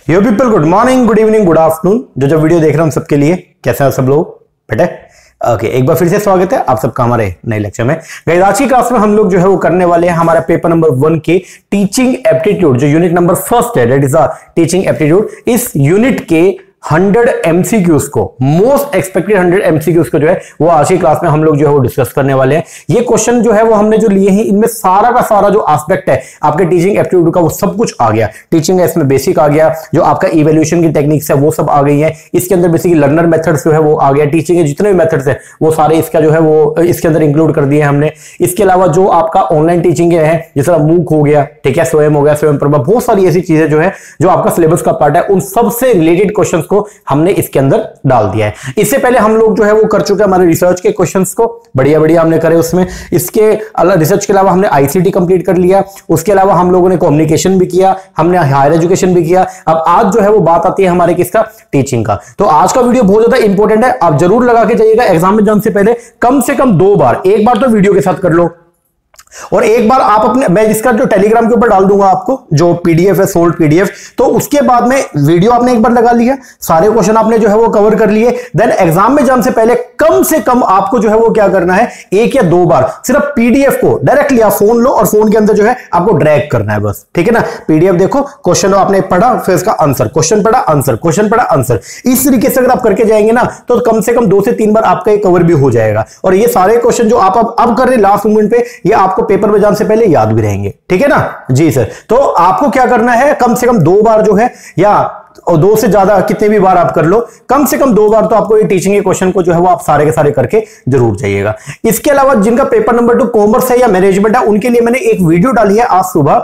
यो people, good morning, good evening, good afternoon. जो video देख रहे हैं हम सबके लिए कैसे हैं सब लोग बेटे? ओके, एक बार फिर से स्वागत है आप सबका हमारे नए लेक्चर में। गाइस, आज की क्लास में हम लोग जो है वो करने वाले हैं हमारा पेपर नंबर 1 के टीचिंग एप्टीट्यूड, जो यूनिट नंबर फर्स्ट है, that is the teaching aptitude. इस यूनिट के 100 एमसीक्यूज को, मोस्ट एक्सपेक्टेड 100 एमसीक्यूज को जो है वो आज की क्लास में हम लोग जो है वो डिस्कस करने वाले हैं। ये क्वेश्चन जो है वो हमने जो लिए हैं, इनमें सारा का सारा जो एस्पेक्ट है आपके टीचिंग एप्टीट्यूड का वो सब कुछ आ गया। टीचिंग है, इसमें बेसिक आ गया, जो आपका इवैल्यूएशन की टेक्निक्स है वो सब आ गई है। इसके अंदर बेसिकली लर्नर मेथड्स जो है वो आ गया। टीचिंग के जितने भी मेथड्स है वो सारे इसका जो है वो इसके अंदर इंक्लूड कर दिए हमने। इसके अलावा जो आपका ऑनलाइन टीचिंग है, जैसे मूक हो गया, ठीक है, स्वयं हो गया, स्वयं प्रभा, बहुत सारी ऐसी चीजें जो है जो आपका सिलेबस का पार्ट है, उन सबसे रिलेटेड क्वेश्चंस को हमने इसके अंदर डाल दिया है। इससे पहले हम लोग जो है वो कर चुके हैं हमारे रिसर्च के क्वेश्चंस को, बढ़िया बढ़िया हमने करे उसमें। इसके अलावा रिसर्च के अलावा हमने आईसीटी कंप्लीट कर लिया। उसके अलावा हम लोगों ने कम्युनिकेशन भी किया, हमने हायर एजुकेशन भी किया। अब आज जो है वो बात आती है हमारे किसका? टीचिंग का। तो आज का वीडियो बहुत ज्यादा इंपॉर्टेंट है, आप जरूर लगा के जाइएगा। एग्जाम में जाने से पहले कम से कम 2 बार, एक बार तो वीडियो के साथ कर लो और एक बार आप अपने, मैं इसका जो टेलीग्राम के ऊपर डाल दूंगा आपको जो पीडीएफ है, सोल्ड पीडीएफ, तो उसके बाद में वीडियो आपने एक बार लगा लिया, सारे क्वेश्चन आपने जो है वो कवर कर लिए। देन एग्जाम में जाने से पहले कम से कम आपको जो है वो क्या करना है, 1 या 2 बार सिर्फ पीडीएफ को डायरेक्टली आप फोन लो और फोन के अंदर जो है आपको ड्रैग करना है बस, ठीक है ना। पीडीएफ देखो, क्वेश्चन आपने पढ़ा, फिर इसका आंसर, क्वेश्चन पढ़ा, आंसर, क्वेश्चन पढ़ा, आंसर। इस तरीके से अगर आप करके जाएंगे ना तो कम से कम 2 से 3 बार आपका ये कवर भी हो जाएगा। और ये सारे क्वेश्चन जो आप अब कर रहे हैं लास्ट मोमेंट पे, ये आपको पेपर में जाने से पहले याद भी रहेंगे, ठीक है ना जी सर। तो आपको क्या करना है, कम से कम 2 बार जो है, या और 2 से ज्यादा कितने भी बार आप कर लो, कम से कम 2 बार तो आपको ये टीचिंग के क्वेश्चन को जो है वो आप सारे के सारे करके जरूर जाइएगा। इसके अलावा जिनका पेपर नंबर 2 कॉमर्स है या मैनेजमेंट है, उनके लिए मैंने एक वीडियो डाली है आज सुबह,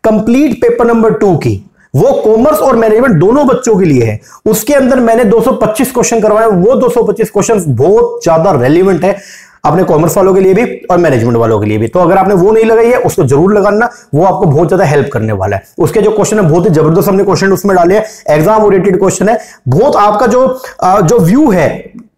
कंप्लीट पेपर नंबर 2 की। वो कॉमर्स और मैनेजमेंट दोनों बच्चों के लिए है। उसके अंदर मैंने 225 क्वेश्चन करवाए। वो 225 क्वेश्चन बहुत ज्यादा रेलिवेंट है अपने कॉमर्स वालों के लिए भी और मैनेजमेंट वालों के लिए भी। तो अगर आपने वो नहीं लगाई है उसको जरूर लगाना, वो आपको बहुत ज्यादा हेल्प करने वाला है। उसके जो क्वेश्चन है बहुत ही जबरदस्त हमने क्वेश्चन उसमें डाले हैं, एग्जाम ओरिएंटेड क्वेश्चन है। बहुत आपका जो व्यू है,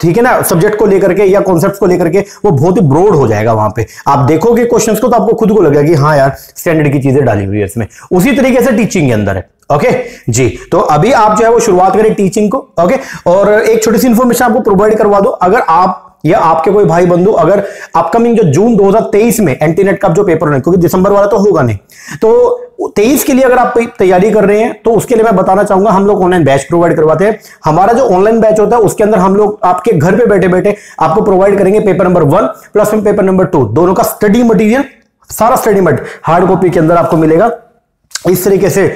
ठीक है ना, सब्जेक्ट को लेकर के या कॉन्सेप्ट्स को लेकर के, वो बहुत ही ब्रॉड हो जाएगा। वहां पे आप देखोगे क्वेश्चंस को तो आपको खुद को लगेगा कि हाँ यार स्टैंडर्ड की चीजें डाली हुई है इसमें। उसी तरीके से टीचिंग के अंदर है। ओके जी, तो अभी आप जो है वो शुरुआत करें टीचिंग को। ओके, और एक छोटी सी इंफॉर्मेशन आपको प्रोवाइड करवा दो, अगर आप या आपके कोई भाई बंधु अगर अपकमिंग जो जून 2023 में एंटीनेट का जो पेपर होने, क्योंकि दिसंबर वाला तो होगा नहीं, तो 23 के लिए अगर आप तैयारी कर रहे हैं तो उसके लिए मैं बताना चाहूंगा, हम लोग ऑनलाइन बैच प्रोवाइड करवाते हैं। हमारा जो ऑनलाइन बैच होता है उसके अंदर हम लोग आपके घर पे बैठे बैठे आपको प्रोवाइड करेंगे paper number 1 plus paper number 2 दोनों का स्टडी मटेरियल, सारा स्टडी मटेरियल हार्ड कॉपी के अंदर आपको मिलेगा। इस तरीके से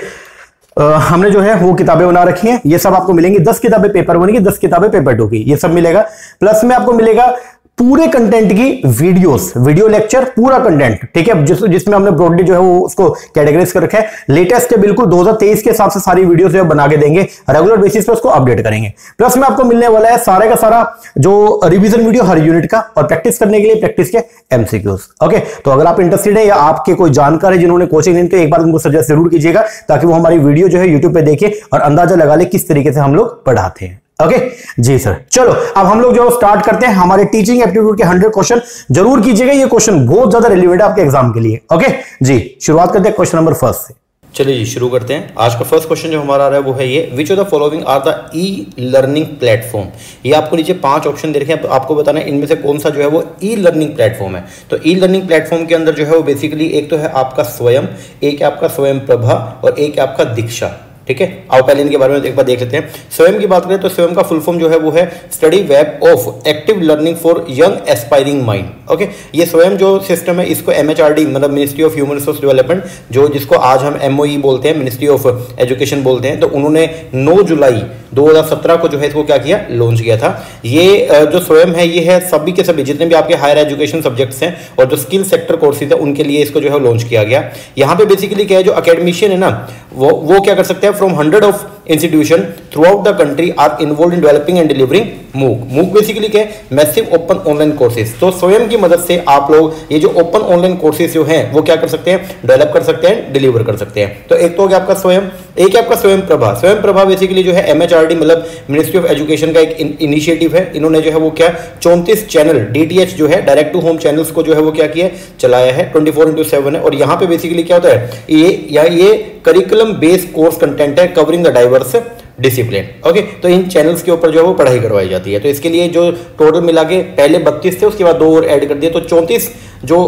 हमने जो है वो किताबें बना रखी हैं। ये सब आपको मिलेंगी, 10 किताबें पेपर 1 की, 10 किताबें पेपर 2 की, ये सब मिलेगा। प्लस में आपको मिलेगा पूरे कंटेंट की वीडियोस, वीडियो लेक्चर, पूरा कंटेंट, ठीक है, जिसमें हमने ब्रॉडली जो है वो उसको कैटेगराइज कर रखा है। लेटेस्ट है बिल्कुल, 2023 के हिसाब से सारी वीडियोस जो है बना के देंगे, रेगुलर बेसिस पे उसको अपडेट करेंगे। प्लस में आपको मिलने वाला है सारे का सारा जो रिवीजन वीडियो हर यूनिट का, और प्रैक्टिस करने के लिए प्रैक्टिस के एमसीक्यूज। ओके, तो अगर आप इंटरेस्टेड है या आपके कोई जानकार है जिन्होंने कोचिंग लेनी, तो एक बार उनको सजेस्ट जरूर कीजिएगा, ताकि वो हमारी वीडियो जो है यूट्यूब पे देखे और अंदाजा लगा ले किस तरीके से हम लोग पढ़ाते हैं। ओके जी सर, चलो अब हम लोग जो स्टार्ट करते हैं हमारे टीचिंग एप्टीट्यूड के 100 क्वेश्चन। जरूर कीजिएगा, ये क्वेश्चन बहुत ज्यादा रिलेवेंट है आपके एग्जाम के लिए। ओके जी, शुरुआत करते हैं क्वेश्चन नंबर 1 से। चलिए जी शुरू करते हैं। आज का फर्स्ट क्वेश्चन जो हमारा आ रहा है वो है ये, which of the following are the e learning platform. ये आपको नीचे 5 ऑप्शन दे रखे हैं, आपको बताना है इनमें से कौन सा जो है वो ई लर्निंग प्लेटफॉर्म है। तो ई लर्निंग प्लेटफॉर्म के अंदर जो है वो बेसिकली एक तो है आपका स्वयं, एक है आपका स्वयं प्रभा और एक है आपका दीक्षा, ठीक है। आओ पहले इनके बारे में एक बार देख लेते हैं। स्वयं की बात करें तो स्वयं का फुल फॉर्म जो है वो है study web of active learning for young aspiring mind. Okay, ये स्वयं जो सिस्टम है इसको MHRD मतलब ministry of human resource development, जो जिसको आज हम MOE बोलते हैं, मिनिस्ट्री ऑफ एजुकेशन बोलते हैं, तो उन्होंने 9 जुलाई 2017 को जो है इसको क्या किया, लॉन्च किया था। ये जो स्वयं है ये है सभी के सभी जितने भी आपके हायर एजुकेशन सब्जेक्ट्स हैं और जो स्किल सेक्टर कोर्सेज है उनके लिए इसको जो है लॉन्च किया गया। यहाँ पे बेसिकली क्या है, जो अकेडमिशियन है ना वो क्या कर सकते हैं, from 100 of institution throughout the country are involve in developing and delivering MOOC. MOOC basically क्या है, मैसिव ओपन ऑनलाइन कोर्सेज। तो स्वयं की मदद से आप लोग ये जो ओपन ऑनलाइन कोर्सेज जो हैं वो क्या कर सकते हैं, डेवलप कर सकते हैं, डिलीवर कर सकते हैं। तो एक तो हो गया आपका स्वयं, एक है आपका स्वयं प्रभा। स्वयं प्रभा बेसिकली जो है MHRD मतलब मिनिस्ट्री ऑफ एजुकेशन का एक इनिशिएटिव है। इन्होंने जो है वो क्या 34 चैनल DTH जो है डायरेक्ट टू होम चैनल्स को जो है वो क्या किया, चलाया है, 24/7 है। और यहाँ पे बेसिकली क्या होता है, ये करिकुलम बेस्ड कोर्स कंटेंट है covering the diverse discipline. Okay, तो इन चैनल्स के ऊपर जो है वो पढ़ाई करवाई जाती है। तो इसके लिए जो टोटल मिला के पहले 32 थे, उसके बाद 2 और ऐड कर दिए, तो 34 जो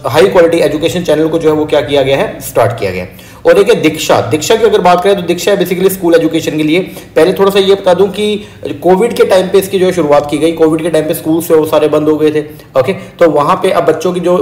हाई क्वालिटी एजुकेशन चैनल को जो है वो क्या किया गया है, स्टार्ट किया गया। और एक है दीक्षा। दीक्षा की अगर बात करें तो दीक्षा है बेसिकली स्कूल एजुकेशन के लिए। पहले थोड़ा सा ये बता दूं कि कोविड के टाइम पे इसकी जो है शुरुआत की गई। कोविड के टाइम पे स्कूल से वो सारे बंद हो गए थे। ओके, तो वहां पे अब बच्चों की जो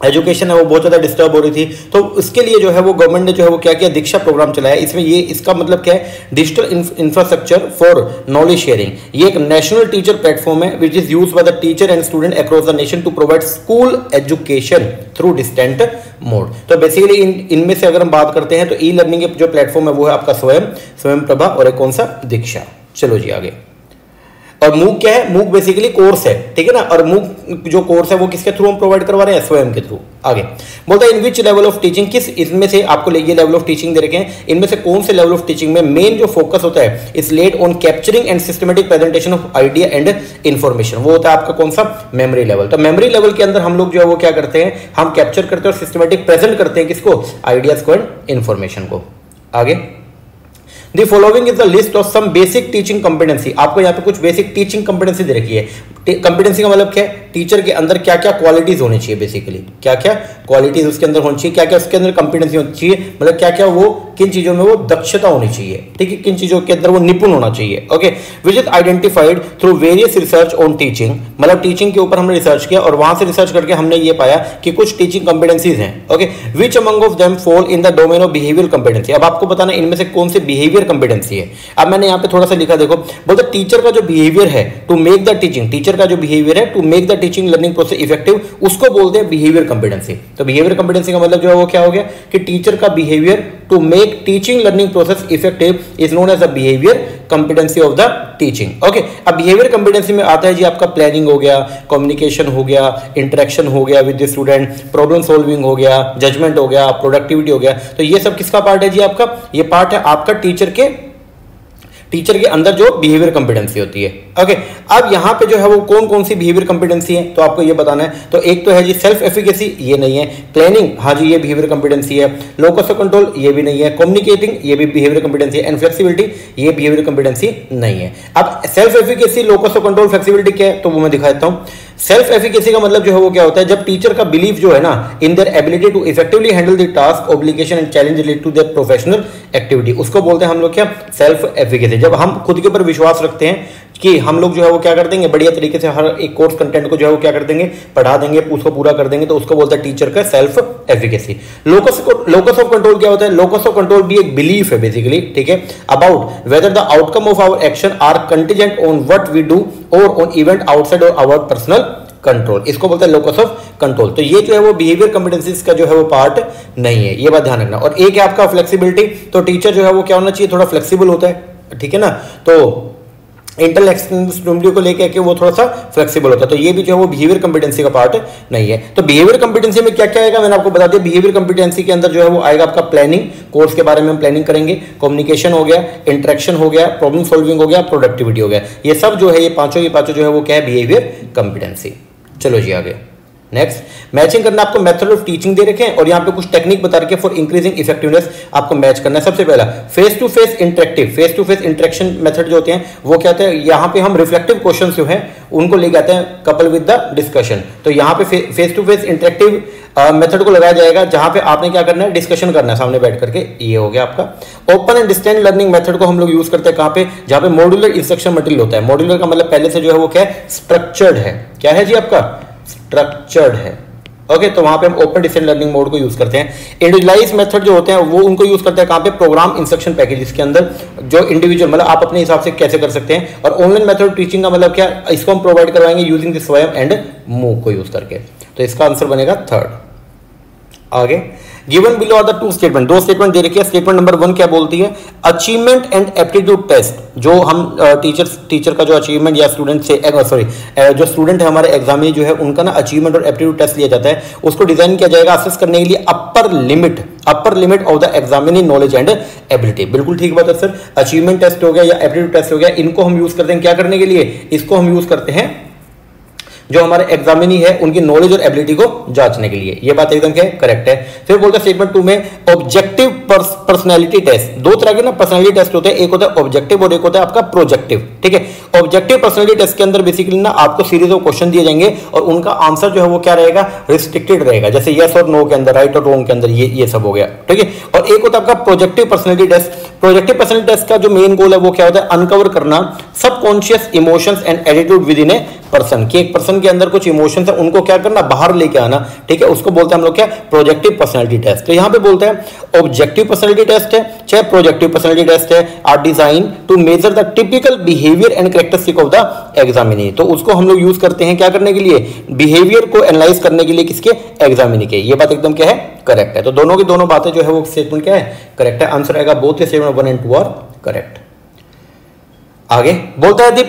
एजुकेशन है वो बहुत ज़्यादा डिस्टर्ब हो रही थी, तो उसके लिए जो है वो गवर्नमेंट ने जो है वो क्या किया, दीक्षा प्रोग्राम चलाया। इसमें ये इसका मतलब क्या है, digital infrastructure for knowledge sharing. ये एक नेशनल टीचर प्लेटफॉर्म है which is used by the teacher and student across the nation to provide school education through distant mode. तो बेसिकली इनमें से अगर हम बात करते हैं तो ई लर्निंग जो प्लेटफॉर्म है वो है आपका स्वयं प्रभा और एक कौन सा, दीक्षा। चलो जी आगे। और मूक क्या है, मूक बेसिकली कोर्स है, ठीक है ना। और मूक जो कोर्स है वो किसके थ्रू हम प्रोवाइड करवा रहे हैं, स्वयं के थ्रू। आगे बोलता है इन विच लेवल ऑफ टीचिंग, किस इसमें से आपको ये लेवल ऑफ टीचिंग दे रखे हैं, इनमें से कौन से लेवल ऑफ टीचिंग में मेन जो फोकस होता है इस laid on capturing and systematic presentation of idea and information. वो होता है आपका कौन सा, मेमोरी लेवल। तो मेमोरी लेवल के अंदर हम लोग जो है वो क्या करते हैं, हम कैप्चर करते हैं और सिस्टमेटिक प्रेजेंट करते हैं किसको, आइडियाज को एंड इन्फॉर्मेशन को। आगे The following is the list of some basic teaching competency। आपको यहाँ पे कुछ बेसिक टीचिंग कॉम्पिटेंसी दे रखी है। कंपिटेंसी का मतलब क्या है, टीचर के अंदर क्या क्या क्वालिटीज होनी चाहिए, बेसिकली क्या क्या क्वालिटीज उसके अंदर होनी चाहिए, क्या क्या उसके अंदर कंपिटेंसी होनी चाहिए, मतलब क्या क्या वो किन चीजों में वो दक्षता होनी चाहिए, ठीक है, किन चीजों के अंदर वो निपुण होना चाहिए। Okay, which is identified through various research on teaching. मतलब टीचिंग के ऊपर हमने रिसर्च किया और वहां से रिसर्च करके हमने ये पाया कि कुछ टीचिंग कंपिटेंसीज हैं। Okay, which among of them fall in the domain of behaviour competency. अब आपको बताना इनमें से कौन से बिहेवियर कंपिटेंसी है। अब मैंने यहाँ पे थोड़ा सा लिखा, देखो बोलते टीचर का जो बिहेवियर है to make the teaching, teacher का जो बिहेवियर है to make the teaching learning process effective, उसको बोलते हैं बिहेवियर कंपिटेंसी। तो बिहेवियर कंपिटेंसी का मतलब जो है वो क्या हो गया कि टीचर का behaviour to make teaching learning process effective is known as the behaviour competency of the teaching. Okay, अब बिहेवियर कंपिटेंसी में आता है जी आपका प्लानिंग हो गया, कम्युनिकेशन हो गया, इंटरेक्शन हो गया with the student, problem solving हो गया, जजमेंट हो गया, प्रोडक्टिविटी हो गया। तो ये सब किसका पार्ट है जी आपका, ये पार्ट है आपका टीचर के अंदर जो बिहेवियर कंपिटेंसी होती है। ओके, अब यहां पे जो है वो कौन कौन सी बिहेवियर कंपिटेंसी है तो आपको ये बताना है। तो एक तो है जी सेल्फ एफिकेसी, ये नहीं है। प्लानिंग, हाँ जी ये बिहेवियर कंपिटेंसी है। लोकस ऑफ कंट्रोल, ये भी नहीं है। कम्युनिकेटिंग, ये भी बिहेवियर कंपिटेंसी है। एंड फ्लेक्सिबिलिटी, ये बिहेवियर कंपिटेंसी नहीं है। अब self efficacy, locus of control, flexibility क्या है तो वो मैं दिखा देता हूं। सेल्फ एफिकेसी का मतलब जो है वो क्या होता है, जब टीचर का बिलीफ जो है ना in their ability to effectively handle the task, obligation and challenge related to their professional activity, उसको बोलते हैं हम लोग क्या, सेल्फ एफिकेसी। जब हम खुद के ऊपर विश्वास रखते हैं कि हम लोग जो है वो क्या कर देंगे, बढ़िया तरीके से हर एक कोर्स कंटेंट को जो है वो क्या कर देंगे, पढ़ा देंगे, उसको पूरा कर देंगे, तो उसको बोलते हैं टीचर का self efficacy. Locus of control क्या होता है, लोकस ऑफ कंट्रोल भी एक बिलीफ है बेसिकली, ठीक है, about whether the outcome of our action are contingent on what we do or on event outside or our personal control, इसको बोलते हैं लोकस ऑफ कंट्रोल। तो ये जो है वो बिहेवियर कंपिटेंसीज का जो है वो पार्ट नहीं है, ये बात ध्यान रखना। और एक है आपका फ्लेक्सिबिलिटी, तो टीचर जो है वो क्या होना चाहिए, थोड़ा फ्लेक्सिबल होता है, ठीक है ना। तो इंटेलेक्चुअल को लेकर के वो थोड़ा सा फ्लेक्सिबल होता है, तो ये भी जो है वो बिहेवियर कंपिटेंसी का पार्ट नहीं है। तो बिहेवियर कंपिटेंसी में क्या क्या आएगा मैंने आपको बता दिया। बिहेवियर कंपिटेंसी के अंदर जो है वो आएगा आपका प्लानिंग, कोर्स के बारे में हम प्लानिंग करेंगे, कम्युनिकेशन हो गया, इंटरेक्शन हो गया, प्रॉब्लम सॉल्विंग हो गया, प्रोडक्टिविटी हो गया। ये सब जो है ये पांचों जो है वो क्या है, बिहेवियर कंपिटेंसी। चलो जी आगे नेक्स्ट, मैचिंग करना। आपको मेथड ऑफ टीचिंग दे रखे हैं और यहाँ पे कुछ टेक्निक बता रखे फॉर इंक्रीजिंग इफेक्टिवनेस, आपको मैच करना है। सबसे पहला face to face interaction method जो होते हैं वो क्या होता है, यहाँ पे हम रिफ्लेक्टिव क्वेश्चन जो है उनको लेके आते हैं कपल विद द डिस्कशन। तो यहाँ पे face to face interactive method को लगाया जाएगा, जहां पे आपने क्या करना है, डिस्कशन करना है सामने बैठ करके। ये हो गया आपका open and distant learning method को हम लोग यूज करते हैं कहां पे, जहां पे मॉड्यूलर इंस्ट्रक्शन मटेरियल होता है। मॉड्यूलर का मतलब पहले से जो है वो क्या है, स्ट्रक्चर्ड है। क्या है जी आपका, स्ट्रक्चर्ड है। ओके, तो वहां पे हम ओपन डिस्टेंट लर्निंग मोड को यूज करते हैं। इंडिविजुअलाइज मेथड जो होते हैं वो उनको यूज करते हैं कहां पे, प्रोग्राम इंस्ट्रक्शन पैकेज, इसके अंदर जो इंडिविजुअल मतलब आप अपने हिसाब से कैसे कर सकते हैं। और ऑनलाइन मेथड टीचिंग का मतलब क्या, इसको हम प्रोवाइड करवाएंगे यूजिंग द स्वयं एंड मूक को यूज करके। तो इसका आंसर बनेगा थर्ड। आगे given below are the two statement, दो स्टेटमेंट दे रखी है। स्टेटमेंट नंबर 1 क्या बोलती है, अचीवमेंट एंड एप्टीट्यूड टेस्ट, जो हम टीचर का जो अचीवमेंट या स्टूडेंट से जो स्टूडेंट है हमारे एग्जामिनी जो है उनका ना अचीवमेंट और एप्टीट्यूड टेस्ट लिया जाता है, उसको डिजाइन किया जाएगा असेस करने के लिए upper limit of the examinee knowledge and ability. बिल्कुल ठीक बात है सर, अचीवमेंट टेस्ट हो गया या एप्टीट्यूड टेस्ट हो गया, इनको हम यूज करते हैं क्या करने के लिए, इसको हम यूज करते हैं जो हमारे एग्जामिनी है उनकी नॉलेज और एबिलिटी को जांचने के लिए। ये बात एकदम क्या करेक्ट है। फिर बोलते हैं स्टेटमेंट 2 में ऑब्जेक्टिव पर्सनैलिटी टेस्ट, दो तरह के ना पर्सनैलिटी टेस्ट होते हैं, एक होता है ऑब्जेक्टिव और एक होता है आपका प्रोजेक्टिव। ठीक है, ऑब्जेक्टिव पर्सनैलिटी टेस्ट के अंदर बेसिकली ना आपको सीरीज ऑफ क्वेश्चन दिए जाएंगे और उनका आंसर जो है वो क्या रहेगा, रिस्ट्रिक्टेड रहेगा, जैसे यस और नो के अंदर, राइट और रॉन्ग के अंदर, ये सब हो गया। ठीक है, और एक होता है आपका projective personality test. Projective personality test का जो मेन गोल है वो क्या होता है, अनकवर करना subconscious emotions and attitude with in a person, कि एक पर्सन के अंदर कुछ इमोशंस है उनको क्या करना, बाहर लेके आना। ठीक है, उसको बोलते हैं हम लोग क्या, प्रोजेक्टिव पर्सनैलिटी टेस्ट। तो यहां पे बोलते हैं ऑब्जेक्टिव पर्सनैलिटी टेस्ट है चाहे प्रोजेक्टिव पर्सनैलिटी टेस्ट है, are design to measure the typical behaviour and characteristic of the examinee. तो उसको हम लोग यूज करते हैं क्या करने के लिए, बिहेवियर को एनालाइज करने के लिए, किसके, एग्जामिनी के। ये बात एकदम क्या है, करेक्ट है। तो दोनों की दोनों बातें जो है वो स्टेटमेंट क्या है, करेक्ट है। आंसर आएगा both statement 1 and 2 are correct. आगे बोलता है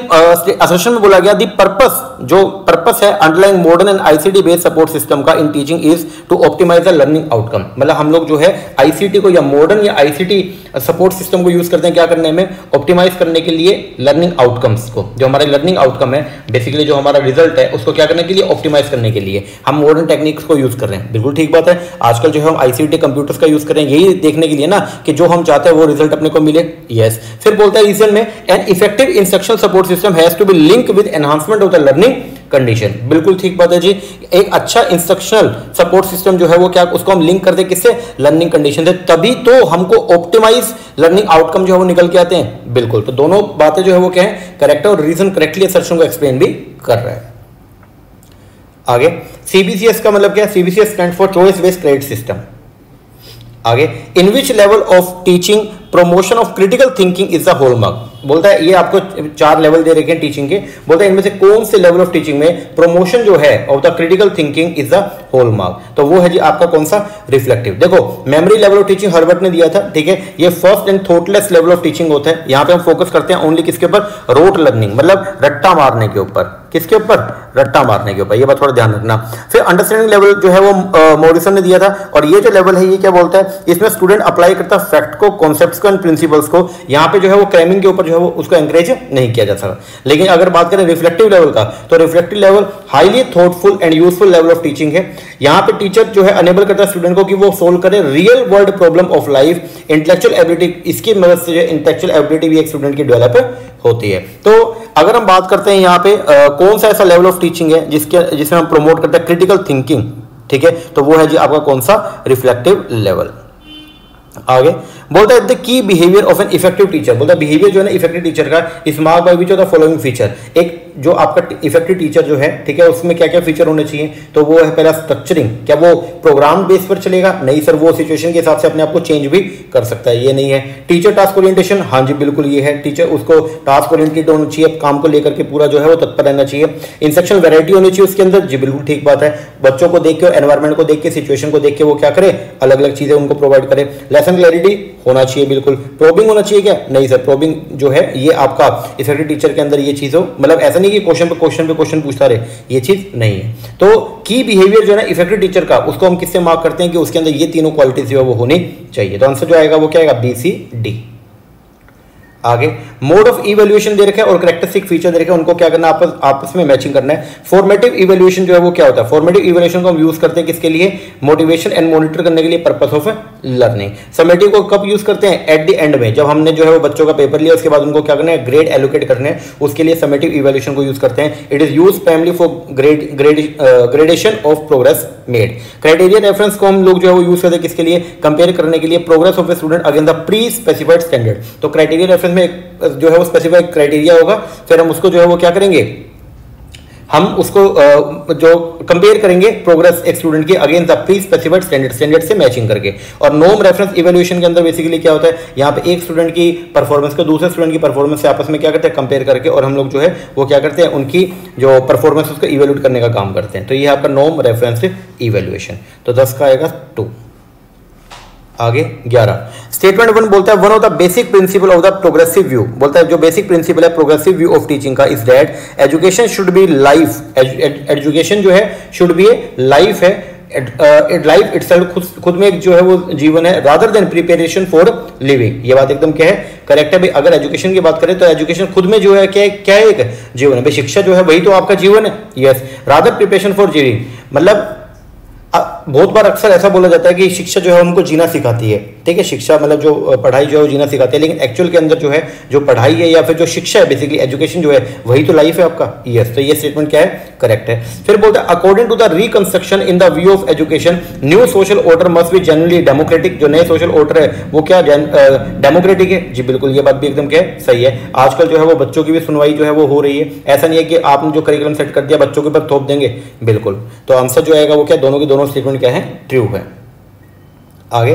असर्शन में बोला गया दी पर्पस, जो पर्पस है underlying modern and ICT based support system का in teaching is to optimise the learning outcome. मतलब हम लोग जो है आईसीटी को या मॉडर्न या आईसीटी सपोर्ट सिस्टम को यूज करते हैं क्या करने में, ऑप्टिमाइज करने के लिए लर्निंग आउटकम्स को। जो हमारे लर्निंग आउटकम है बेसिकली जो हमारा रिजल्ट है उसको क्या करने के लिए, ऑप्टिमाइज करने के लिए हम मॉडर्न टेक्निक्स को यूज कर रहे हैं। बिल्कुल ठीक बात है। आजकल जो है हम आईसीटी कंप्यूटर्स का यूज कर रहे हैं यही देखने के लिए ना कि जो हम चाहते हैं वो रिजल्ट अपने को मिले। यस। फिर बोलता है रीजन में an effective instructional support system has to be link with enhancement of the learning condition. बिल्कुल ठीक बात है जी। एक अच्छा इंस्ट्रक्शनल सपोर्ट सिस्टम जो है वो क्या, उसको हम लिंक करते किससे, लर्निंग कंडीशन से, तभी तो हमको ऑप्टिमाइज लर्निंग आउटकम जो है वो निकल के आते हैं। बिल्कुल, तो दोनों बातें जो है वो क्या है, करेक्ट है और रीजन करेक्टली असर्शन को एक्सप्लेन भी कर रहा है। आगे सीबीसीएस का मतलब क्या है, CBCS stand for choice based credit system. आगे in which level of teaching promotion of critical thinking is the hallmark. बोलता है ये आपको 4 लेवल दे रखे हैं टीचिंग के, बोलता है इनमें से कौन से लेवल ऑफ टीचिंग में प्रमोशन जो है of the critical thinking is the hallmark. तो वो है जी आपका कौन सा, रिफ्लेक्टिव। देखो memory level of teaching Herbert ने दिया था। ठीक है, ये first and thoughtless level of teaching होता है। यहां पे हम फोकस करते हैं ओनली किसके ऊपर, रोट लर्निंग, मतलब रट्टा मारने के ऊपर। किसके ऊपर, रट्टा मारने के ऊपर। ये बात थोड़ा ध्यान रखना। फिर अंडरस्टैंडिंग लेवल जो है वो मॉरिसन ने दिया था, और ये जो लेवल है ये क्या बोलता है, इसमें स्टूडेंट अप्लाई करता है फैक्ट को, कॉन्सेप्ट्स को एंड प्रिंसिपल्स को। यहाँ पे जो है वो क्रैमिंग के ऊपर जो है वो उसको एंकरेज नहीं किया जा सकता। लेकिन अगर बात करें रिफ्लेक्टिव लेवल का, तो reflective level highly thoughtful and useful level of teaching है। यहाँ पे टीचर जो है अनेबल करता है स्टूडेंट को कि वो सोल्व करे real world problem of life, intellectual ability, इसकी मदद से इंटेलेक्चुअल एबिलिटी भी एक स्टूडेंट की डेवलप होती है। तो अगर हम बात करते हैं यहाँ पे कौन सा ऐसा लेवल ऑफ टीचिंग है जिसमें हम प्रमोट करते हैं क्रिटिकल थिंकिंग, ठीक है, तो वो है जी आपका कौन सा, रिफ्लेक्टिव लेवल। आगे बोलता है the key behaviour of an effective teacher. बोलता है बिहेवियर जो है ना इफेक्टिव टीचर का इस mark by which of the following feature. एक जो आपका इफेक्टिव टीचर जो है, ठीक है, उसमें क्या क्या फीचर होने चाहिए, तो वो है पहला स्ट्रक्चरिंग। क्या वो प्रोग्राम बेस पर चलेगा, नहीं सर, वो सिचुएशन के हिसाब से अपने आप को चेंज भी कर सकता है, ये नहीं है। टीचर टास्क ओरिएंटेशन, हाँ जी बिल्कुल ये है, टीचर उसको टास्क ओरिएंटेड होना चाहिए, काम को लेकर के पूरा जो है वो तत्पर रहना चाहिए। इंस्ट्रक्शन वैरायटी होनी चाहिए उसके अंदर, जी बिल्कुल ठीक बात है। बच्चों को देख के, एनवायरमेंट को देख के, सिचुएशन को देख के वो क्या करे, अलग अलग चीजें उनको प्रोवाइड करे। लेसन क्लैरिटी होना चाहिए, बिल्कुल। प्रोबिंग होना चाहिए क्या, नहीं सर, प्रोबिंग जो है ये आपका इफेक्टिव टीचर के अंदर ये चीज हो, मतलब ऐसा नहीं कि क्वेश्चन पे क्वेश्चन पूछता रहे, ये चीज नहीं है। तो की बिहेवियर जो है ना इफेक्टिव टीचर का, उसको हम किससे मार्क करते हैं कि उसके अंदर ये तीनों क्वालिटीज जो है वो होनी चाहिए। तो आंसर जो आएगा वो क्या आएगा, बी सी डी। आगे मोड ऑफ इवैल्यूएशन दे रखा है और कैरेक्टरिस्टिक फीचर दे रखा है, उनको क्या करना है, आपस में मैचिंग करना है। फॉर्मेटिव इवैल्यूएशन जो है वो क्या होता है, फॉर्मेटिव इवैल्यूएशन को हम यूज करते हैं किसके लिए, मोटिवेशन एंड मॉनिटर करने के लिए, पर्पस ऑफ लर्निंग। समेटिव को कब यूज करते हैं, एट द एंड में, जब हमने जो है वो बच्चों का पेपर लिया उसके बाद उनको क्या करना है, ग्रेड एलोकेट करने हैं, उसके लिए समेटिव इवैल्यूएशन को यूज करते हैं। It is use primary for gradation of progress made. Criteria reference को हम लोग जो है वो यूज करते हैं किसके लिए, कंपेयर करने के लिए progress of a student against the pre specified standard. तो क्राइटेरिया रेफरेंस में जो है वो स्पेसिफाइड क्राइटेरिया होगा, फिर हम उसको जो है वो क्या करेंगे, हम उसको जो कंपेयर करेंगे प्रोग्रेस एक स्टूडेंट की against the pre specified standard से मैचिंग करके। और नॉर्म रेफरेंस इवैल्यूएशन के अंदर बेसिकली क्या होता है, यहाँ पे एक स्टूडेंट की परफॉर्मेंस को दूसरे स्टूडेंट की परफॉर्मेंस से आपस में क्या करते हैं, कंपेयर करके, और हम लोग जो है वो क्या करते हैं, उनकी जो परफॉर्मेंस उसको इवैल्यूएट करने का काम करते हैं। तो ये आपका नॉर्म रेफरेंस इवैल्यूएशन। तो 10 का आएगा 2। आगे 11 स्टेटमेंट 1 बोलता है one of the basic principle of the progressive view. बोलता है जो बेसिक प्रिंसिपल है प्रोग्रेसिव व्यू ऑफ टीचिंग का is that education should be life. Education जो है शुड बी ए लाइफ है, लाइफ इटसेल्फ खुद में जो है वो जीवन है, rather than preparation for living. ये बात एकदम क्या है, करेक्ट है भाई। अगर एजुकेशन की बात करें तो एजुकेशन खुद में जो है क्या है एक जीवन है भाई, शिक्षा जो है वही तो आपका जीवन है। Yes, rather preparation for living, मतलब बहुत बार अक्सर ऐसा बोला जाता है कि शिक्षा जो है उनको जीना सिखाती है, ठीक है, शिक्षा मतलब जो पढ़ाई जो है वो जीना सिखाती है, लेकिन एक्चुअल के अंदर जो है जो पढ़ाई है या फिर जो शिक्षा है बेसिकली एजुकेशन जो है वही तो लाइफ है आपका। यस, तो ये स्टेटमेंट क्या है, करेक्ट है। फिर बोलते हैं according to the reconstruction in the view of education new social order must be generally democratic, जो नए सोशल ऑर्डर है वो क्या डेमोक्रेटिक है। जी बिल्कुल, ये बात भी एकदम क्या है, सही है। आजकल जो है वो बच्चों की भी सुनवाई जो है वो हो रही है, ऐसा नहीं है कि आपने जो करिकुलम सेट कर दिया बच्चों के ऊपर थोप देंगे, बिल्कुल। तो आंसर जो आएगा वो क्या, दोनों के दोनों स्टेटमेंट क्या है, ट्रू है। आगे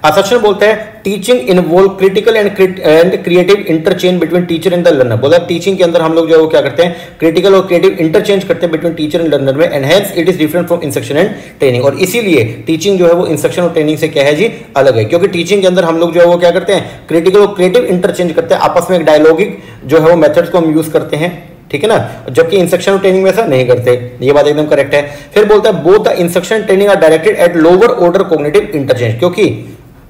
असर्शन बोलता है teaching involve critical and creative interchange between teacher and the learner. बोला टीचिंग के अंदर हम लोग जो है वो क्या करते हैं, क्रिटिकल और क्रिएटिव इंटरचेंज करते हैं बिटवीन टीचर एंड लर्नर में, and hence it is different from instruction and training. और इसीलिए टीचिंग जो है वो इंस्ट्रक्शन और ट्रेनिंग से क्या है जी, अलग है, क्योंकि टीचिंग के अंदर हम लोग जो है वो क्या करते हैं, क्रिटिकल और क्रिएटिव इंटरचेंज करते हैं, आपस में एक डायलॉगिक जो है वो मेथड्स को हम यूज करते हैं, ठीक है ना, जबकि इंस्ट्रक्शन और ट्रेनिंग में ऐसा नहीं करते। ये बात एकदम करेक्ट है। फिर बोलता है both the instruction and training are directed at lower order cognitive interchange, क्योंकि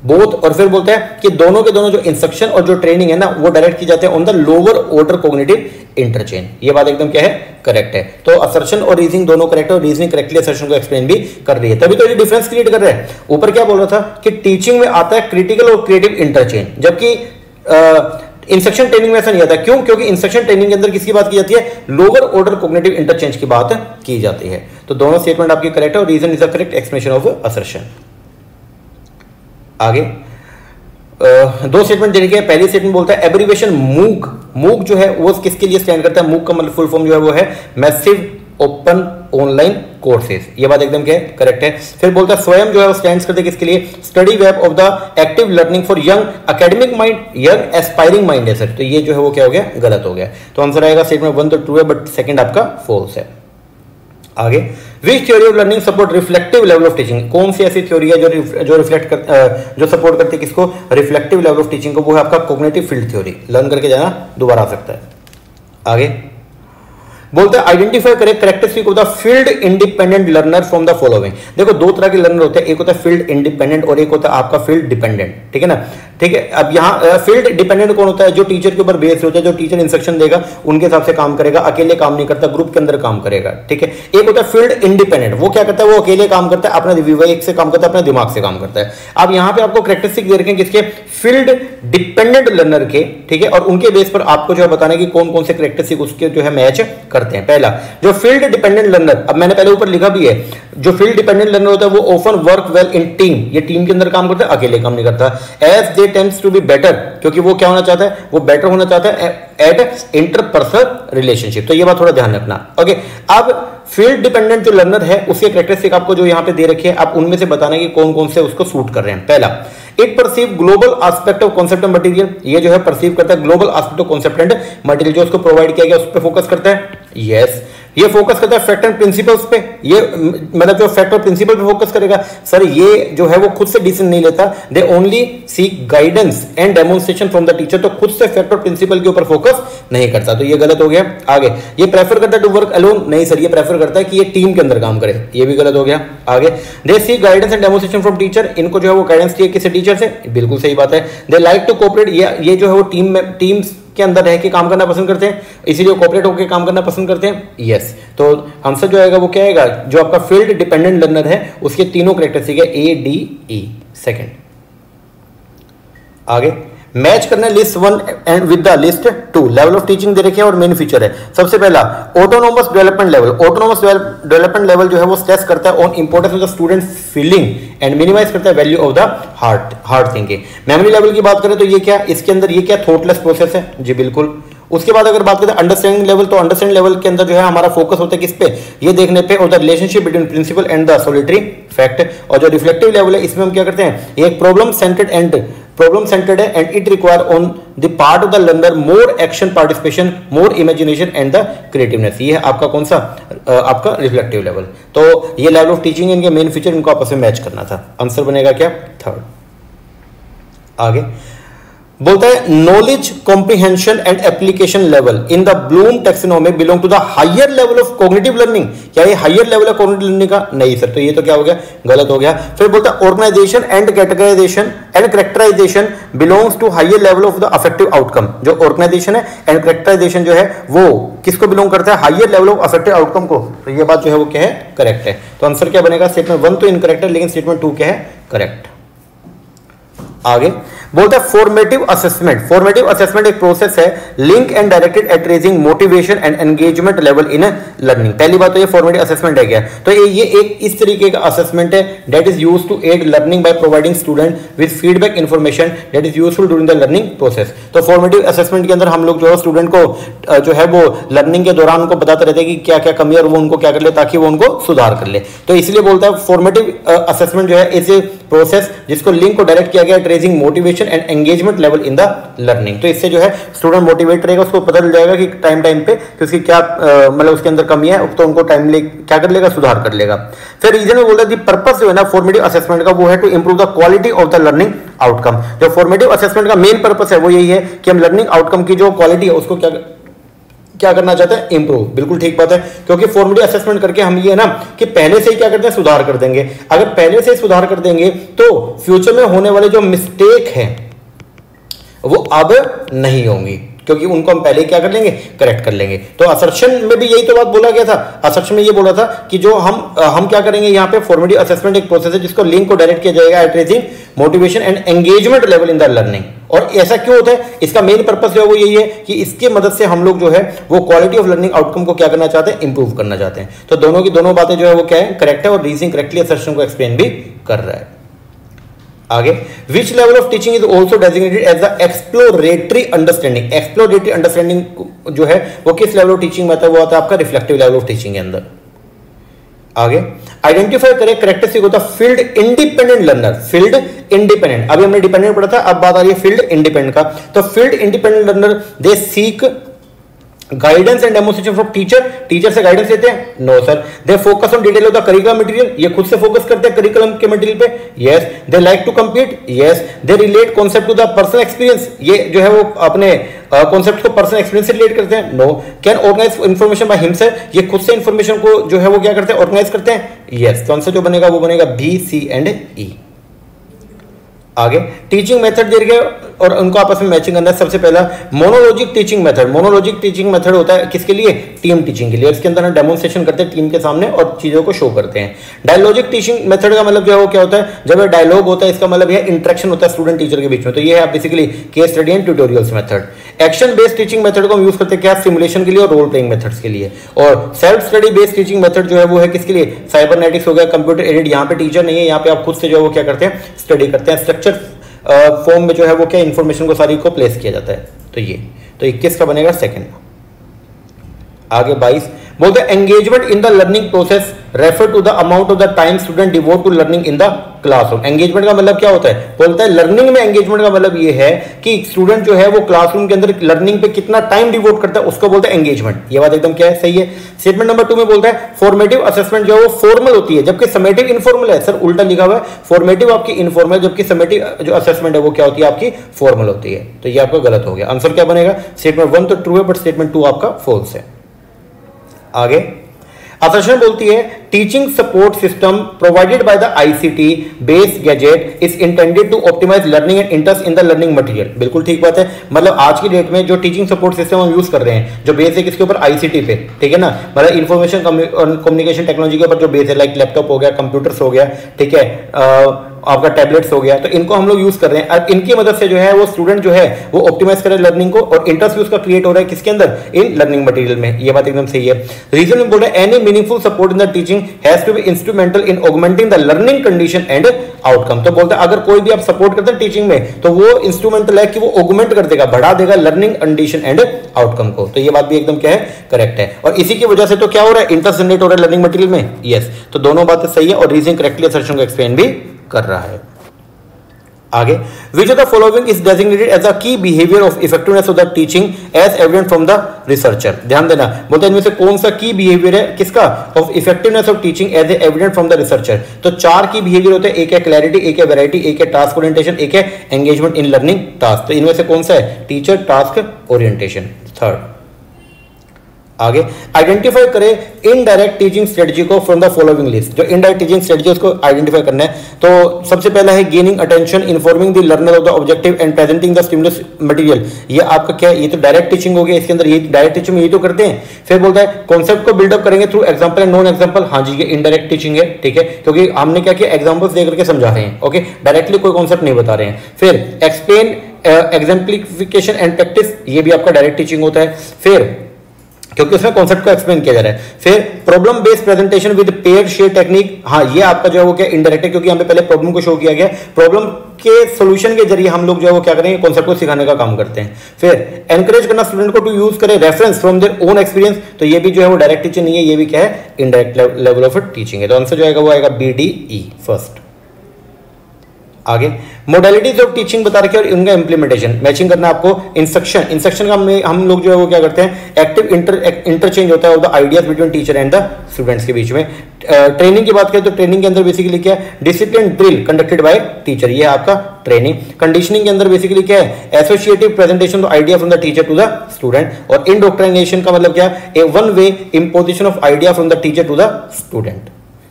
बोथ, और फिर बोलता है कि दोनों के दोनों जो इंस्ट्रक्शन और जो ट्रेनिंग है ना वो डायरेक्ट की जाते हैं on the lower order cognitive interchange. ये बात एकदम क्या है, करेक्ट है। तो असर्शन और रीजनिंग दोनों करेक्ट है, और रीजनिंग करेक्टली असर्शन को एक्सप्लेन भी कर रही है, तभी तो ये डिफरेंस क्रिएट कर रहा है। ऊपर क्या बोल रहा था कि टीचिंग में आता है क्रिटिकल और क्रिएटिव इंटरचेंज, जबकि इंस्ट्रक्शन ट्रेनिंग में ऐसा नहीं आता। क्यों? क्योंकि इंस्ट्रक्शन ट्रेनिंग के अंदर किसकी बात की जाती है, लोअर ऑर्डर कॉग्निटिव इंटरचेंज की बात की जाती है। तो दोनों स्टेटमेंट आपकी करेक्ट है, और reason is the correct explanation of assertion. आगे दो स्टेटमेंट देने के, पहली स्टेटमेंट बोलता है एब्रिविएशन मूक, मूक जो है वो किसके लिए स्टैंड करता है, मूक का मतलब फुल फॉर्म जो है वो है मैसिव ओपन ऑनलाइन कोर्सेज। ये बात एकदम क्या है, करेक्ट है। फिर बोलता है स्वयं जो है वो स्टैंड्स करते किसके लिए, study web of the active learning for young academic mind, young aspiring mind है सर। तो ये जो है वो क्या हो गया, गलत हो गया। तो आंसर आएगा स्टेटमेंट 1 तो ट्रू है, बट सेकंड आपका फॉल्स है। आगे विच theory of learning support reflective level of teaching, कौन सी ऐसी थ्योरी है जो रिफ्लेक्ट कर जो सपोर्ट करती है किसको, रिफ्लेक्टिव लेवल ऑफ टीचिंग को, वो है आपका कॉग्निटिव फील्ड थ्योरी। लर्न करके जाना, दोबारा आ सकता है। आगे बोलते हैं identify correct characteristic of the field independent learner from the following. देखो दो तरह के लर्नर होते हैं, एक होता है फील्ड इंडिपेंडेंट और एक होता है आपका फील्ड डिपेंडेंट, ठीक है ना। ठीक है, अब यहाँ फील्ड डिपेंडेंट कौन होता है, जो टीचर के ऊपर बेस्ड होता है, जो टीचर इंस्ट्रक्शन देगा उनके हिसाब से काम करेगा, अकेले काम नहीं करता, ग्रुप के अंदर काम करेगा, ठीक है। एक होता है फील्ड इंडिपेंडेंट, वो क्या करता है, वो अकेले काम करता है, अपने विवेक से काम करता है, अपने दिमाग से काम करता है। अब यहाँ पे आपको कैरेक्टरिस्टिक दे रखे हैं किसके, फील्ड डिपेंडेंट लर्नर के, ठीक है, और उनके बेस पर आपको जो है बताना है कि कौन कौन से कैरेक्टरिस्टिक उसके जो है मैच करते हैं। पहला जो फील्ड डिपेंडेंट लर्नर, अब मैंने पहले ऊपर लिखा भी है, जो फील्ड डिपेंडेंट लर्नर होता है वो often work well in team, ये टीम के अंदर काम करता है, अकेले काम नहीं करता। As they tends to be better, क्योंकि वो क्या होना चाहता है, वो बेटर होना चाहता है एट इंटरपर्सनल रिलेशनशिप। तो ये बात थोड़ा ध्यान रखना। ओके, अब फील्ड डिपेंडेंट जो लर्नर है उसके कैरेक्टरिस्टिक आपको जो यहां पे दे रखे हैं, आप उनमें से बताना कि कौन कौन से उसको सूट कर रहे हैं। पहला, it perceive global aspect of concept and material, ये जो है परसीव करता है global aspect of concept and material, जो उसको प्रोवाइड किया गया उस पर फोकस करता है। यस, ये फोकस करता है फैक्ट एंड प्रिंसिपल्स पे, ये मतलब जो फैक्ट और प्रिंसिपल पे फोकस करेगा। सर ये जो है वो खुद से डिसीजन नहीं लेता, they only seek guidance and demonstration from the teacher, तो खुद से फैक्ट और प्रिंसिपल के ऊपर फोकस नहीं करता, तो ये गलत हो गया। आगे, ये प्रेफर करता है टू वर्क अलोन, नहीं सर, ये प्रेफर करता है कि ये टीम के अंदर काम करे, ये भी गलत हो गया। आगे, दे seek guidance and demonstration from teacher, इनको जो है वो गाइडेंस चाहिए किसी टीचर से, बिल्कुल सही बात है। दे लाइक टू कोऑपरेट, ये जो है वो टीम्स के अंदर रह के काम करना पसंद करते हैं, इसीलिए कोऑपरेट होकर काम करना पसंद करते हैं। यस, तो आंसर जो आएगा वो क्या आएगा, जो आपका फील्ड डिपेंडेंट लर्नर है उसके तीनों कैरेक्टरिस्टिक है ए डी ई। सेकंड, आगे मैच करना list 1 and with the list 2, level of teaching दे रखे हैं और मेन फीचर है। सबसे पहला autonomous development level, autonomous development level जो है वो स्ट्रेस करता है on importance of the student feeling and minimise करता है value of the hard thinking. Memory level की बात करें तो ये क्या, इसके अंदर ये क्या थॉटलेस प्रोसेस है, जी बिल्कुल। उसके बाद अगर बात करें अंडरस्टैंडिंग लेवल, तो अंडरस्टैंडिंग लेवल के अंदर जो है हमारा फोकस होता है किस पे, ये देखने पे, और the relationship between principle and the solitary fact. और जो रिफ्लेक्टिव लेवल है इसमें हम क्या करते हैं, ये एक प्रॉब्लम सेंटर्ड है and it require on the part of the learner more action participation, more imagination and the creativeness. ये है आपका कौन सा, आपका रिफ्लेक्टिव लेवल। तो ये लेवल ऑफ टीचिंग, इनके मेन फीचर, इनको आपस में मैच करना था। आंसर बनेगा क्या, थर्ड। आगे बोलता है knowledge comprehension and application level in the Bloom taxonomy belong to the higher level of cognitive learning. क्या ये हायर लेवल है कॉग्निटिव लर्निंग का? नहीं सर, तो ये तो क्या हो गया, गलत हो गया। फिर बोलता है organisation and categorisation and characterisation belongs to higher level of the affective outcome. जो ऑर्गेनाइजेशन है एंड कैरेक्टराइजेशन जो है वो किसको बिलोंग करता है? Higher level of affective outcome को। तो ये बात जो है वो क्या है, करेक्ट है। तो आंसर क्या बनेगा? स्टेटमेंट 1 तो इनकरेक्ट है, लेकिन स्टेटमेंट 2 क्या है, करेक्ट। आगे बोलता है फॉर्मेटिव असेसमेंट। फॉर्मेटिव असेसमेंट एक प्रोसेस है link and directed eight raising motivation and engagement level in learning. पहली बात तो ये फॉर्मेटिव असेसमेंट है क्या? तो ये एक इस तरीके का असेसमेंट है that is used to aid learning by providing student with feedback information that is useful during the learning process. तो फॉर्मेटिव असेसमेंट के अंदर हम लोग जो है स्टूडेंट को जो है वो लर्निंग के दौरान उनको बताते रहते हैं कि क्या क्या कमी है और वो उनको क्या कर ले ताकि वो उनको सुधार कर ले। तो इसलिए बोलता है फॉर्मेटिव असेसमेंट जो है इस प्रोसेस जिसको लिंक को डायरेक्ट किया गया raising motivation and engagement level in the learning. तो इससे जो है स्टूडेंट मोटिवेट रहेगा, उसको पता चल जाएगा कि टाइम पे कि उसकी क्या मतलब उसके अंदर कमी है, तो उनको टाइमली क्या कर लेगा, सुधार कर लेगा। फिर रीजन में बोलता है पर्पस जो है ना फॉर्मेटिव असेसमेंट का वो है to improve the quality of the learning outcome. जो फॉर्मेटिव असेसमेंट का मेन पर्पस है वो यही है कि हम लर्निंग आउटकम की जो क्वालिटी है उसको क्या करना चाहते हैं, इंप्रूव। बिल्कुल ठीक बात है, क्योंकि फॉर्मेटिव असेसमेंट करके हम ये ना कि पहले से ही क्या करते हैं, सुधार कर देंगे। अगर पहले से सुधार कर देंगे तो फ्यूचर में होने वाले जो मिस्टेक है वो अब नहीं होंगी, क्योंकि उनको हम पहले क्या कर लेंगे, करेक्ट कर लेंगे। तो असर्शन में भी यही तो बात बोला गया था। असर्शन में ये बोला था कि जो हम क्या करेंगे यहाँ पे फॉर्मेटिव असेसमेंट एक प्रोसेस है जिसको लिंक को डायरेक्ट किया जाएगा at raising motivation and engagement level in the learning. और ऐसा क्यों होता है, इसका मेन पर्पस जो है वो यही है कि इसके मदद से हम लोग जो है वो क्वालिटी ऑफ लर्निंग आउटकम को क्या करना चाहते हैं, इंप्रूव करना चाहते हैं। तो दोनों की दोनों बातें जो है वो क्या है, करेक्ट है, और रीजनिंग करेक्टली असर्शन को एक्सप्लेन भी कर रहा है। आगे which level of teaching is also designated as the exploratory understanding. Exploratory understanding जो है वो किस लेवल ऑफ टीचिंग में आता है, वो आता है आपका रिफ्लेक्टिव लेवल ऑफ टीचिंग के अंदर। आगे आइडेंटिफाई करें करेक्टरिस्टिक होता है field independent learner. Field independent, अभी हमने डिपेंडेंट पढ़ा था, अब बात आ रही है फील्ड इंडिपेंडेंट का। तो field independent learner they seek guidance and demonstration from teacher. Teacher से गाइडेंस लेते हैं? No sir. They focus on detail of the curriculum material. ये खुद से फोकस करते हैं करिकुलम के मटेरियल पे? Yes. They like to compete? Yes. They relate concept to the personal experience. ये जो है वो अपने कॉन्सेप्ट को पर्सनल एक्सपीरियंस से रिलेट करते हैं? No. Can organise information by himself. ये खुद से इंफॉर्मेशन को जो है वो क्या करते हैं, ऑर्गेनाइज करते हैं? यस। तो आंसर जो बनेगा वो बनेगा बी, सी एंड ई। आगे टीचिंग मेथड दे रखे और उनको आपस में मैचिंग करना है। सबसे पहला मोनोलॉजिक टीचिंग मेथड। मोनोलॉजिक टीचिंग मेथड होता है किसके लिए, टीम टीचिंग के लिए। इसके अंदर हम डेमोन्स्ट्रेशन करते हैं टीम के सामने और चीजों को शो करते हैं। डायलॉजिक टीचिंग मेथड का मतलब जो है वो क्या होता है, जब डायलॉग होता है इसका मतलब है इंटरेक्शन होता है स्टूडेंट टीचर के बीच में। तो ये है basically case study and tutorials method. Action based teaching method को हम यूज करते हैं क्या, सिमुलेशन के लिए और रोल प्लेइंग मेथड्स के लिए। और self study based teaching method जो है वो है किसके लिए, साइबरनेटिक्स हो गया, कंप्यूटर एडेड। यहाँ पे टीचर नहीं है, यहाँ पे आप खुद से जो है वो क्या करते हैं, स्टडी करते हैं। स्ट्रक्चर फॉर्म में जो है वो क्या इंफॉर्मेशन को सारी को प्लेस किया जाता है। तो ये तो 21 का बनेगा सेकंड। आगे 22 बोलते हैं engagement in the learning process refer to the amount of the time student devote to learning in the classroom. Engagement का मतलब क्या होता है, बोलता है लर्निंग में एंगेजमेंट का मतलब ये है कि स्टूडेंट जो है वो क्लासरूम के अंदर लर्निंग पे कितना टाइम डिवोट करता है, उसको बोलते हैं एंगेजमेंट। ये बात एकदम क्या है, सही है। स्टेटमेंट नंबर 2 में बोलता है फॉर्मेटिव असेसमेंट जो है वो फॉर्मल होती है जबकि समेटिव इनफॉर्मल है। सर उल्टा लिखा हुआ है, फॉर्मेटिव आपकी इनफॉर्मल जबकि समेटिव जो असेसमेंट है वो क्या होती है, आपकी फॉर्मल होती है। तो ये आपका गलत हो गया। आंसर क्या बनेगा, स्टेटमेंट 1 तो ट्रू है बट स्टेटमेंट 2 आपका फॉल्स है। आगे असर्शन बोलती है teaching support system provided by the ICT based gadget is intended to optimise learning and interest in the learning material. बिल्कुल ठीक बात है। मतलब आज की डेट में जो टीचिंग सपोर्ट सिस्टम हम यूज कर रहे हैं जो बेस है किसके ऊपर, आईसीटी पे, ठीक है ना। मतलब इंफॉर्मेशन कम्युनिकेशन टेक्नोलॉजी के ऊपर जो बेस है, लाइक लैपटॉप हो गया, कंप्यूटर्स हो गया, ठीक है, आपका टैबलेट्स हो गया, तो इनको हम लोग यूज कर रहे हैं। अब इनकी मदद से जो है वो स्टूडेंट जो है वो ऑप्टिमाइज करे लर्निंग को और इंटरेस्ट भी उसका क्रिएट हो रहा है किसके अंदर, इन लर्निंग मटेरियल में। ये बात एकदम सही है। रीजन में बोल रहा है any meaningful support in the teaching has to be instrumental in augmenting the learning condition and outcome. तो बोलता है अगर कोई भी आप सपोर्ट करते हैं टीचिंग में तो वो इंस्ट्रूमेंटल है कि वो ऑगमेंट कर देगा, बढ़ा देगा लर्निंग कंडीशन एंड आउटकम को। तो ये बात भी एकदम क्या है, करेक्ट है। और इसी की वजह से तो क्या हो रहा है, इंटरेस्ट जनरेट हो रहा है लर्निंग मटेरियल में। यस, तो दोनों बातें सही है और रीजनिंग करेक्टली असर्शन को एक्सप्लेन भी कर रहा है। आगे, which of the following is designated as a key behaviour of effectiveness of the teaching as evident from the researcher. ध्यान देना, बोलते हैं इनमें से कौन सा की बिहेवियर है किसका, of effectiveness of teaching as evident from the researcher. तो 4 की बिहेवियर होते हैं, एक है क्लैरिटी, एक है वैरायटी, एक है टास्क ओरिएंटेशन, एक है एंगेजमेंट इन लर्निंग टास्क। तो इनमें से कौन सा है, टीचर टास्क ओरिएंटेशन। थर्ड, आगे, आइडेंटिफाई करें इनडायरेक्ट टीचिंग स्ट्रेटजी को फ्रॉम द फॉलोइंग लिस्ट। जो इनडायरेक्ट टीचिंग स्ट्रेटजी उसको आइडेंटिफाई करना है। तो सबसे पहला है gaining attention, informing the learner of the objective and presenting the stimulus material. ये आपका क्या है, ये तो डायरेक्ट टीचिंग हो गया, इसके अंदर ये डायरेक्ट टीचिंग में ये तो करते हैं। फिर बोलता है कॉन्सेप्ट को बिल्डअप करेंगे through example and non example. हाँ जी, ये इनडायरेक्ट टीचिंग है, ठीक है, क्योंकि हमने क्या किया, एग्जांपल्स देकर के समझा रहे हैं। ओके, डायरेक्टली कोई कॉन्सेप्ट नहीं बता रहे हैं। फिर एक्सप्लेन एग्जाम्पलिफिकेशन एंड प्रैक्टिस, ये भी आपका डायरेक्ट टीचिंग होता है। फिर क्योंकि उसमें कॉन्सेप्ट को एक्सप्लेन किया जा रहा है। फिर problem based presentation with pair share technique, हाँ ये आपका जो है वो क्या इंडायरेक्ट है, क्योंकि यहाँ पे पहले प्रॉब्लम को शो किया गया, प्रॉब्लम के सॉल्यूशन के जरिए हम लोग जो है वो क्या करेंगे, कॉन्सेप्ट को सिखाने का काम करते हैं। फिर एनकरेज करना स्टूडेंट को टू यूज करे reference from their own experience, तो ये भी जो है वो डायरेक्ट टीचिंग नहीं है, ये भी क्या है, इनडायरेक्ट लेवल ऑफ टीचिंग है। तो आंसर जो आएगा वो आएगा BDE फर्स्ट। आगे, मोडेलिटीज ऑफ टीचिंग बता रखे और इनका इंप्लीमेंटेशन मैचिंग करना आपको। इंस्ट्रक्शन का हम लोग जो है वो क्या करते हैं, एक्टिव इंटरचेंज होता है of the ideas between teacher and the students के बीच में। ट्रेनिंग की बात करें तो ट्रेनिंग के अंदर बेसिकली क्या है, discipline drill conducted by teacher, ये है आपका ट्रेनिंग। कंडीशनिंग के अंदर बेसिकली क्या है, associative presentation of idea from the teacher to the student. और इंडोक्ट्रिनेशन का मतलब क्या है, a one way imposition of idea from the teacher to the student.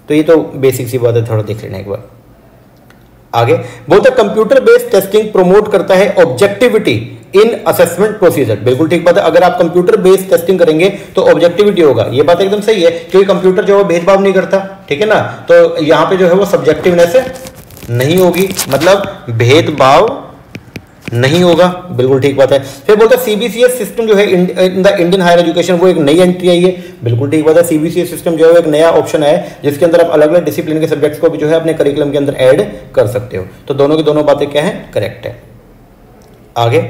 तो ये तो बेसिक सी बात है, थोड़ा देख लेना एक बार। आगे, बोलते कंप्यूटर बेस्ड टेस्टिंग प्रमोट करता है ऑब्जेक्टिविटी इन असेसमेंट प्रोसीजर। बिल्कुल ठीक बात है, अगर आप कंप्यूटर बेस्ड टेस्टिंग करेंगे तो ऑब्जेक्टिविटी होगा, ये बात एकदम सही है, क्योंकि कंप्यूटर जो है भेदभाव नहीं करता, ठीक है ना। तो यहां पे जो है वो सब्जेक्टिवनेस नहीं होगी, मतलब भेदभाव नहीं होगा, बिल्कुल ठीक बात है। फिर बोलते हैं CBCS सिस्टम जो है in the Indian higher education, वो एक नई एंट्री आई है, बिल्कुल ठीक बात है। CBCS सिस्टम जो है एक नया ऑप्शन है, जिसके अंदर आप अलग अलग डिसिप्लिन के सब्जेक्ट्स को भी जो है अपने करिकुलम के अंदर ऐड कर सकते हो। तो दोनों की दोनों बातें क्या है, करेक्ट है। आगे,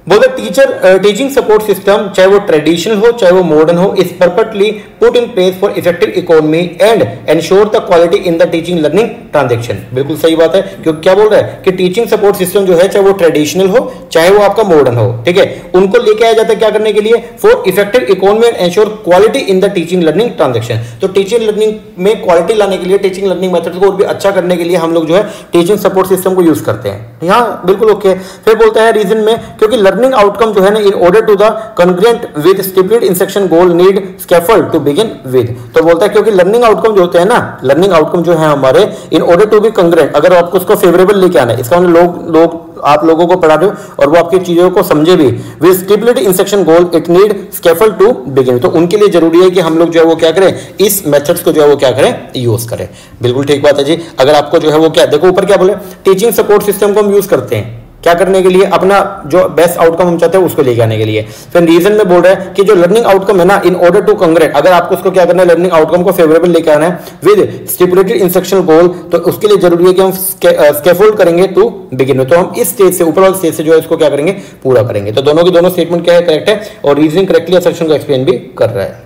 बोलते टीचिंग सपोर्ट सिस्टम, चाहे वो ट्रेडिशनल हो चाहे वो मॉडर्न हो, is perfectly put in place for effective economy and ensure the quality in the teaching learning transaction. बिल्कुल सही बात है, क्योंकि क्या बोल रहा है कि टीचिंग सपोर्ट सिस्टम जो है, चाहे वो ट्रेडिशनल हो चाहे वो आपका मॉडर्न हो, ठीक है, उनको लेके आया जाता है क्या करने के लिए, for effective economy and ensure quality in the teaching learning transaction. तो टीचिंग लर्निंग में क्वालिटी लाने के लिए, टीचिंग लर्निंग मेथड को और भी अच्छा करने के लिए हम लोग जो है टीचिंग सपोर्ट सिस्टम को यूज करते हैं। यहाँ बिल्कुल ओके। फिर बोलता है रीजन में, क्योंकि लर्निंग आउटकम जो है in order to the congruent with stipulated instruction goal need scaffold to begin with। तो बोलता है क्योंकि लर्निंग आउटकम जो होते हैं ना, लर्निंग आउटकम जो है हमारे in order to be congruent, अगर आपको उसको फेवरेबल लेके आना है, इसका मतलब लोग आप लोगों को पढ़ा रहे हो और वो आपकी चीजों को समझे भी, with stipulated instruction goal it need scaffold to begin। तो उनके लिए जरूरी है कि हम लोग जो है वो क्या करें, इस मेथड्स को जो है वो क्या करें, यूज करें। बिल्कुल ठीक बात है जी। अगर आपको जो है वो क्या, देखो ऊपर क्या बोले, टीचिंग सपोर्ट सिस्टम को हम यूज करते हैं क्या करने के लिए, अपना जो बेस्ट आउटकम हम चाहते हैं उसको लेके आने के लिए। फिर रीजन में बोल रहा है कि जो लर्निंग आउटकम है ना, इन ऑर्डर टू कंग्रेट, अगर आपको उसको क्या करना है, लर्निंग आउटकम को फेवरेबल लेके आना है विद स्टिपुलेटेड इंस्ट्रक्शनल गोल, तो उसके लिए जरूरी है कि हम स्कैफोल्ड करेंगे टू बिगिन। तो हम इस स्टेज से, ऊपर वाले स्टेज से जो है इसको क्या करेंगे, पूरा करेंगे। तो दोनों की दोनों स्टेटमेंट क्या है, करेक्ट है, और रीजनिंग करेक्टली सेक्शन को एक्सप्लेन भी कर रहा है।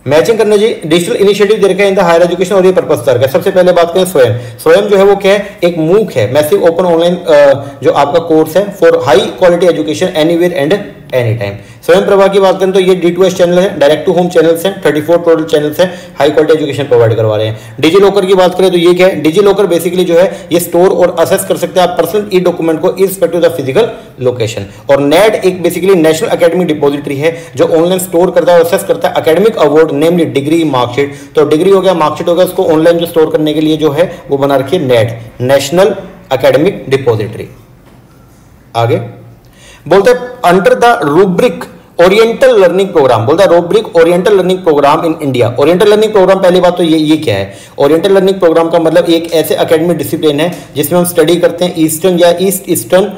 मैचिंग करने जी, डिजिटल इनिशिएटिव दे रखा है इन द हायर एजुकेशन, और ये पर्पस दर का। सबसे पहले बात करें स्वयं जो है वो क्या है, एक मूक है, मैसिव ओपन ऑनलाइन जो आपका कोर्स है for high quality education anywhere and any time. स्वयं प्रभा की बात करें तो ये D2H चैनल है, डायरेक्ट टू होम चैनल्स हैं, 34 टोटल चैनल्स हैं, हाई क्वालिटी एजुकेशन प्रोवाइड करवा रहे हैं। डिजी लॉकर की बात करें तो ये क्या है, डिजी लॉकर बेसिकली जो है ये स्टोर और असेस कर सकते हैं आप पर्सनल ई डॉक्यूमेंट को irrespective of the physical location. और नेट एक बेसिकली नेशनल एकेडमिक डिपॉजिटरी है जो ऑनलाइन स्टोर करता है और असेस करता है एकेडमिक अवार्ड, नेमली डिग्री, मार्कशीट। तो डिग्री हो गया, मार्कशीट हो गया, उसको ऑनलाइन जो स्टोर करने के लिए जो है वो बना रखी है नेट, नेशनल एकेडमिक डिपॉजिटरी। आगे बोलते हैं under the rubric oriental learning programme, बोलता है rubric oriental learning programme in India. Oriental learning programme, पहली बात तो ये क्या है, ओरिएंटल लर्निंग प्रोग्राम का मतलब एक ऐसे एकेडमिक डिसिप्लिन है जिसमें हम स्टडी करते हैं ईस्टर्न या east eastern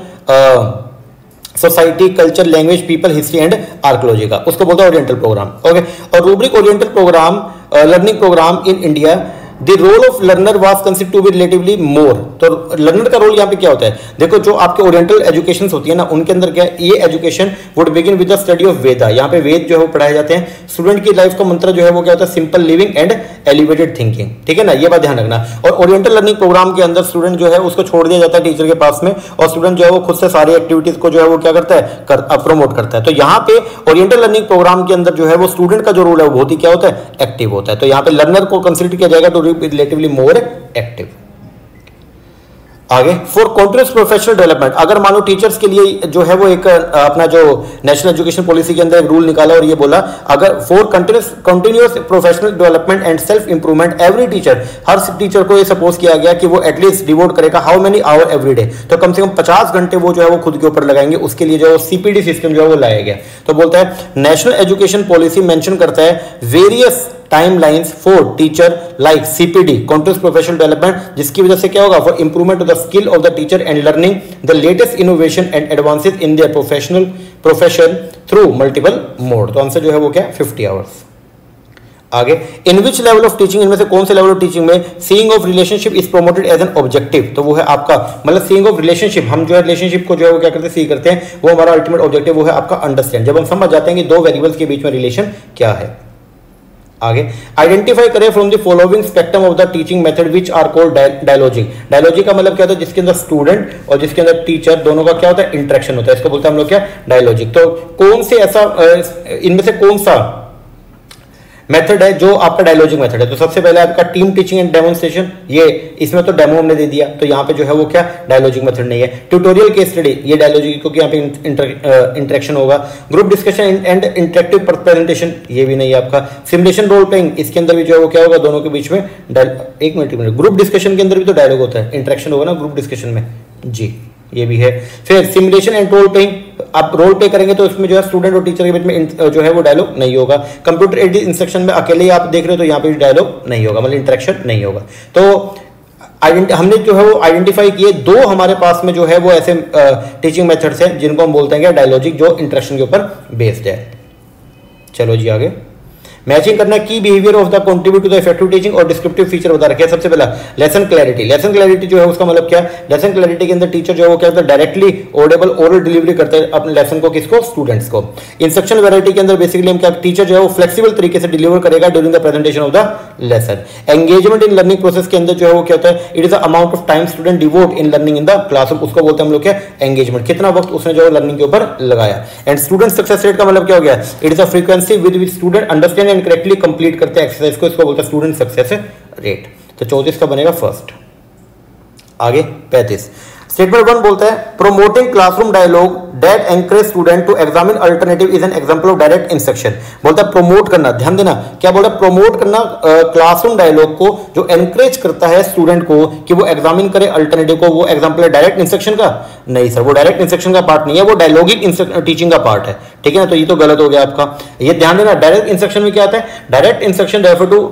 society, culture, language, people, history and archaeology का, उसको बोलता है ओरिएंटल प्रोग्राम। ओके, और rubric oriental programme learning programme in India the role of learner was considered to be relatively more. तो learner का role यहाँ पे क्या होता है, देखो जो आपके ओरिएंटल एजुकेशन होती है ना, उनके अंदर क्या है, ये education would begin with the study of Veda. यहाँ पे वेद जो है वो पढ़ाए जाते हैं। स्टूडेंट की लाइफ का मंत्र जो है वो क्या होता है, simple living and elevated thinking, ठीक है ना, ये बात ध्यान रखना। और ओरिएंटल लर्निंग प्रोग्राम के अंदर स्टूडेंट जो है उसको छोड़ दिया जाता है टीचर के पास में, और स्टूडेंट जो है वो खुद से सारी एक्टिविटीज को जो है वो क्या करता है, प्रमोट करता है। तो यहाँ पे ओरिएंटल लर्निंग प्रोग्राम के अंदर जो है वो स्टूडेंट का जो रोल है वो बहुत ही क्या होता है, एक्टिव होता है। तो यहाँ पे लर्नर को कंसीडर किया जाएगा to be relatively more active. आगे, फॉर कॉन्टिन्यूस प्रोफेशनल डेवलपमेंट, अगर मानो टीचर्स के लिए जो है वो एक अपना जो नेशनल एजुकेशन पॉलिसी के अंदर एक रूल निकाला और ये बोला, अगर for continuous professional development and self improvement every teacher, हर टीचर को ये सपोज किया गया कि वो एटलीस्ट डिवोट करेगा how many hour every day, तो कम से कम 50 घंटे वो जो है वो खुद के ऊपर लगाएंगे। उसके लिए जो सीपीडी सिस्टम जो है वो लाया गया। तो बोलता है नेशनल एजुकेशन पॉलिसी मेंशन करता है various timelines for teacher like CPD continuous professional development, जिसकी वजह से क्या होगा, for improvement of the skill of the teacher and learning the latest innovation and advances in their profession through multiple mode. तो answer जो है वो क्या, 50 आवर्स। आगे, in which level of teaching, इनमें से कौन से लेवल ऑफ टीचिंग में seeing of relationship is promoted as an objective. तो वो है आपका मतलब सीइंग ऑफ रिलेशनशिप, हम जो है रिलेशनशिप को जो है वो क्या करते हैं, सी करते हैं, वो हमारा अल्टीमेट ऑब्जेक्टिव वो है आपका अंडरस्टैंड, जब हम समझ जाते हैं कि दो वेरिएबल्स के बीच में रिलेशन क्या है। आगे, आइडेंटिफाई करें from the following spectrum of the teaching method which are called dialogic. Dialogic का मतलब क्या होता है, जिसके अंदर स्टूडेंट और जिसके अंदर टीचर दोनों का क्या होता है, इंटरेक्शन होता है, इसको बोलते हैं हम लोग क्या, डायलॉजिक। तो कौन से ऐसा इनमें से कौन सा मेथड है जो आपका डायलॉजिक मेथड है। तो सबसे पहले आपका टीम टीचिंग एंड डेमोन्स्ट्रेशन, ये इसमें तो डेमो हमने दे दिया, तो यहाँ पे जो है वो क्या, डायलॉजिक मेथड नहीं है। ट्यूटोरियल केस स्टडी, ये डायलॉजिक, क्योंकि यहाँ पे इंटरेक्शन होगा। Group discussion and interactive presentation, ये भी नहीं है आपका। सिमुलेशन रोल प्लेइंग, इसके अंदर भी जो है वो क्या होगा, दोनों के बीच में एक मिनट, ग्रुप डिस्कशन के अंदर भी तो डायलॉग होता है, इंटरेक्शन होगा ना ग्रुप डिस्कशन में, जी ये भी है। फिर सिमुलेशन एंड रोल प्लेइंग, आप रोल प्ले करेंगे तो इसमें जो है स्टूडेंट और टीचर के बीच में जो है वो डायलॉग नहीं होगा। कंप्यूटर एडेड इंस्ट्रक्शन में अकेले ही आप देख रहे हो तो यहाँ पे डायलॉग नहीं होगा, मतलब इंटरेक्शन नहीं होगा। तो हमने जो है वो आइडेंटिफाई किए दो हमारे पास में जो है वो ऐसे टीचिंग मेथड्स हैं जिनको हम बोलते हैं डायलॉजिक, जो इंटरेक्शन के ऊपर बेस्ड है। चलो जी आगे, मैचिंग करना की behaviour of the contribute to the effective teaching और डिस्क्रिप्टिव फीचर बता रखे हैं। सबसे पहला लेसन क्लैरिटी, लेसन क्लैरिटी जो है उसका मतलब क्या है, लेसन क्लैरिटी के अंदर टीचर जो है वो क्या होता है, डायरेक्टली ऑडिबल ओरल डिलीवरी करते हैं अपने लेसन को, किसको, स्टूडेंट्स को। इंस्ट्रक्शन वैरायटी के अंदर बेसिकली हम क्या, टीचर जो है वो फ्लेक्सिबल तरीके से डिलीवर करेगा during the presentation of the lesson. Engagement in learning process के अंदर जो है वो क्या होता है, it is the amount of time student devote in learning in the classroom, उसको बोलते हैं हम लोग क्या, एंगेजमेंट, कितना वक्त उसने जो लर्निंग के ऊपर लगाया। एंड स्टूडेंट सक्सेस रेट का मतलब क्या हो गया, it is the frequency with which student understand and correctly complete करते हैं एक्सरसाइज को, इसको बोलते हैं स्टूडेंट सक्सेस रेट। तो 34 का बनेगा फर्स्ट। आगे 35, स्टेटमेंट 1 बोलता है promoting classroom dialogue that encourage student to examine alternative is an example of direct instruction. बोलता है प्रोमोट करना, ध्यान देना क्या बोलता है, प्रोमोट करना क्लासरूम डायलॉग को जो एनकरेज करता है स्टूडेंट को कि वो एग्जामिन करे अल्टरनेटिव को, वो एग्जांपल है डायरेक्ट इंस्ट्रक्शन का, नहीं सर वो डायरेक्ट इंस्ट्रक्शन का पार्ट नहीं है, वो डायलॉगिक टीचिंग का पार्ट है, ठीक है ना। तो ये तो गलत हो गया आपका, ये ध्यान देना। डायरेक्ट इंस्ट्रक्शन में क्या आता है, direct instruction refer to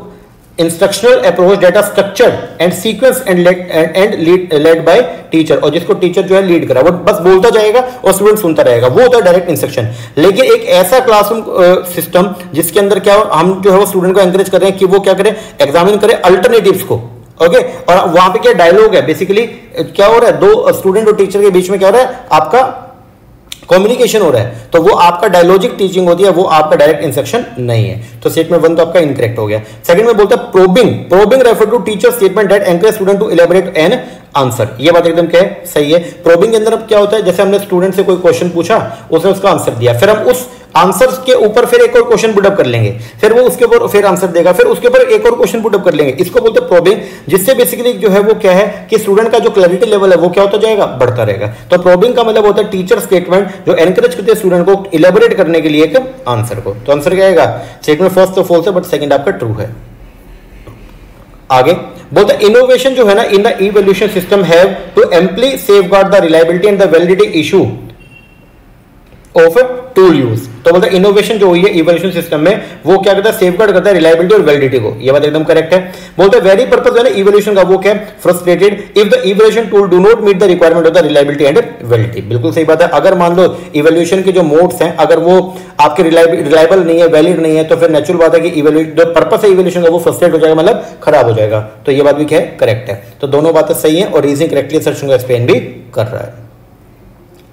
instructional approach data structure and sequence and led by teacher, और जिसको टीचर जो है लीड करा, वो बस बोलता जाएगा और स्टूडेंट सुनता रहेगा, वो होता है डायरेक्ट इंस्ट्रक्शन। लेकिन एक ऐसा क्लासरूम सिस्टम जिसके अंदर क्या हम जो है वो स्टूडेंट को एनकरेज कर रहे हैं कि वो क्या करे, एग्जामिन करे अल्टरनेटिव्स को, ओके। और वहां पे क्या डायलॉग है, बेसिकली क्या हो रहा है, दो स्टूडेंट और टीचर के बीच में क्या हो रहा है, आपका कम्युनिकेशन हो रहा है, तो वो आपका डायलॉजिक टीचिंग होती है, वो आपका डायरेक्ट इंस्ट्रक्शन नहीं है। तो स्टेटमेंट 1 तो आपका इनकरेक्ट हो गया। सेकंड में बोलता है probing refer to teacher statement that encourage student to elaborate an answer. ये बात एकदम क्या है, सही है। प्रोबिंग के अंदर अब क्या होता है, जैसे हमने स्टूडेंट से कोई क्वेश्चन पूछा, उसने उसका आंसर दिया, फिर हम उस आंसर के ऊपर फिर एक और क्वेश्चन पुटअप कर लेंगे, फिर वो उसके ऊपर फिर आंसर देगा, फिर उसके ऊपर एक और क्वेश्चन पुटअप कर लेंगे, इसको बोलते हैं प्रोबिंग। जिससे बेसिकली जो है वो क्या है कि स्टूडेंट का जो क्लैरिटी लेवल है वो क्या होता जाएगा, बढ़ता रहेगा। तो प्रोबिंग का मतलब होता है टीचर स्टेटमेंट जो एनकरेज करते हैं स्टूडेंट को इलैबोरेट करने के लिए एक आंसर को। तो आंसर क्या आएगा, स्टेटमेंट फर्स्ट तो फॉल्स है बट सेकंड आपका ट्रू है। आगे बोलता है इनोवेशन जो है ना in the evaluation system have to amply safeguard the reliability and the validity issue of tool use. तो बोलते हैं इनोवेशन जो हुई है इवोल्यूशन सिस्टम में वो क्या करता है, सेफगार्ड करता है रिलायबिलिटी और वैलिडिटी को। ये बात एकदम करेक्ट है। बोलते हैं वेरी पर्पस है ना इवोल्यूशन का, वो क्या frustrated if the evolution tool do not meet the requirement of the reliability and validity. बिल्कुल सही बात है। अगर मान लो इवोल्यूशन के जो मोड्स हैं अगर वो आपके रिलायबल नहीं है, वैलिड नहीं है, तो फिर नेचुरल बात है कि जो पर्पस है इवोल्यूशन का वो फ्रस्ट्रेट हो जाएगा, मतलब खराब हो जाएगा। तो ये बात भी क्या है, करेक्ट है। तो दोनों बातें सही हैं और रीजनिंग करेक्टली सर्चन को एक्सप्लेन भी कर रहा है।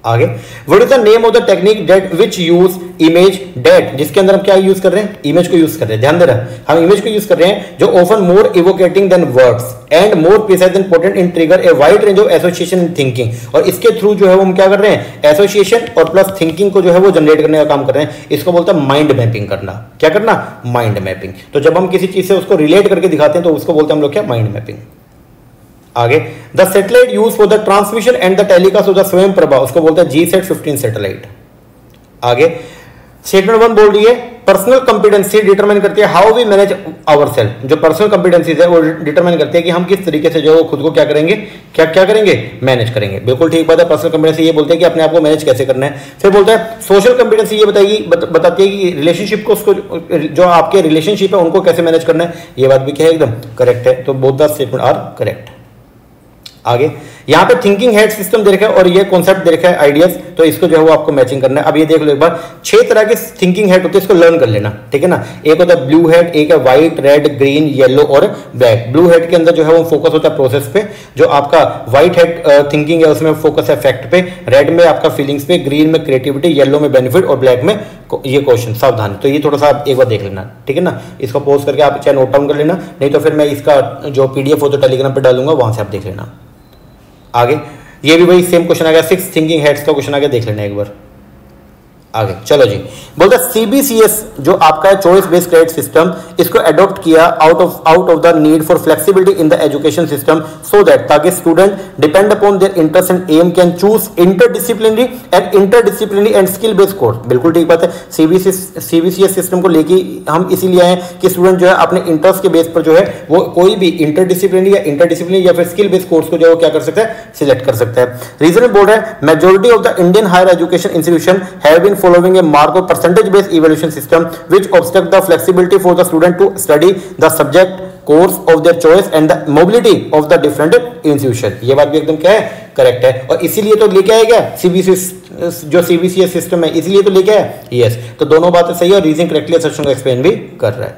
आगे, what is the name of the technique that which use image date, जिसके अंदर हम क्या यूज कर रहे हैं, इमेज को यूज कर रहे हैं। ध्यान देना, हम इमेज को यूज कर रहे हैं जो often more evocating than words and more precise and potent in trigger a wide range of association in thinking. और इसके थ्रू जो है वो हम क्या कर रहे हैं, एसोसिएशन और प्लस थिंकिंग को जो है वो जनरेट करने का काम कर रहे हैं। इसको बोलते हैं माइंड मैपिंग करना। क्या करना, माइंड मैपिंग। तो जब हम किसी चीज से उसको रिलेट करके दिखाते हैं तो उसको बोलते हैं हम लोग क्या, माइंड मैपिंग। आगे, the satellite use for the transmission and the telecast of the स्वयं प्रभा, उसको बोलते हैं GSAT-15 सैटेलाइट। आगे, स्टेटमेंट 1 बोल रही है पर्सनल कंपिटेंसी डिटरमाइन करती है हाउ वी मैनेज आवरसेल्फ। जो पर्सनल कंपिटेंसीज है वो डिटरमाइन करती है कि हम किस तरीके से जो खुद को क्या करेंगे, क्या करेंगे, मैनेज करेंगे। बिल्कुल ठीक बात है। पर्सनल कंपिटेंसी ये बोलते हैं कि अपने आप को मैनेज कैसे करना है। फिर बोलता है सोशल कंपिटेंसी ये बताती है कि रिलेशनशिप को, उसको जो आपके रिलेशनशिप है उनको कैसे मैनेज करना है। ये बात भी क्या है, एकदम करेक्ट है। तो both the statement are correct. आगे, यहां पे थिंकिंग हेड सिस्टम दे रखा है और ये कॉन्सेप्ट दे रखा है आइडियाज, तो इसको जो है वो आपको मैचिंग करना है। अब ये देख लो एक बार, 6 तरह के थिंकिंग हेड होते हैं, इसको लर्न कर लेना, ठीक है ना। एक होता है ब्लू हेड, एक है व्हाइट, रेड, ग्रीन, येलो और ब्लैक। ब्लू हेड के अंदर जो है वो फोकस होता है प्रोसेस पे, जो आपका व्हाइट हेड थिंकिंग है उसमें फोकस है फैक्ट पे, रेड में आपका फीलिंग्स पे, ग्रीन में क्रिएटिविटी, येलो में बेनिफिट और ब्लैक में ये क्वेश्चन। सावधान, तो ये थोड़ा सा आप एक बार देख लेना, ठीक है ना। इसको पॉज करके आप चाहे नोट डाउन कर लेना, नहीं तो फिर मैं इसका जो PDF हो तो टेलीग्राम पे डालूंगा, वहां से आप देख लेना। आगे, ये भी वही सेम क्वेश्चन आ गया, 6 थिंकिंग हेड्स का क्वेश्चन आ गया, देख लेना एक बार। आगे चलो जी, बोलते CBCS जो आपका है चॉइस बेस्ड क्रेडिट सिस्टम, इसको अडॉप्ट किया out of the need for flexibility in the education system, so that ताकि student depend upon their interest and am can choose interdisciplinary and skill based course. बिल्कुल ठीक बात है। CBCS system को लेके हम इसीलिए आए कि स्टूडेंट जो है अपने इंटरेस्ट के बेस पर जो है वो कोई भी इंटरडिसिप्लिनरी या फिर स्किल बेस्ड कोर्स को जो है क्या कर सकता है, सिलेक्ट कर सकता है। रीजन बोल रहा है majority of the Indian higher education institution have been following a mark of percentage based evaluation system which obstruct the flexibility for the student to study the subject course of their choice and the mobility of the different institution। ये बात भी एकदम क्या है, correct है। और इसीलिए तो लेके आएगा CBCS सिस्टम है, इसीलिए तो लेके आया। यस, तो दोनों बातें सही है और रीजनिंग करेक्टली सेक्शन को एक्सप्लेन भी कर रहा है।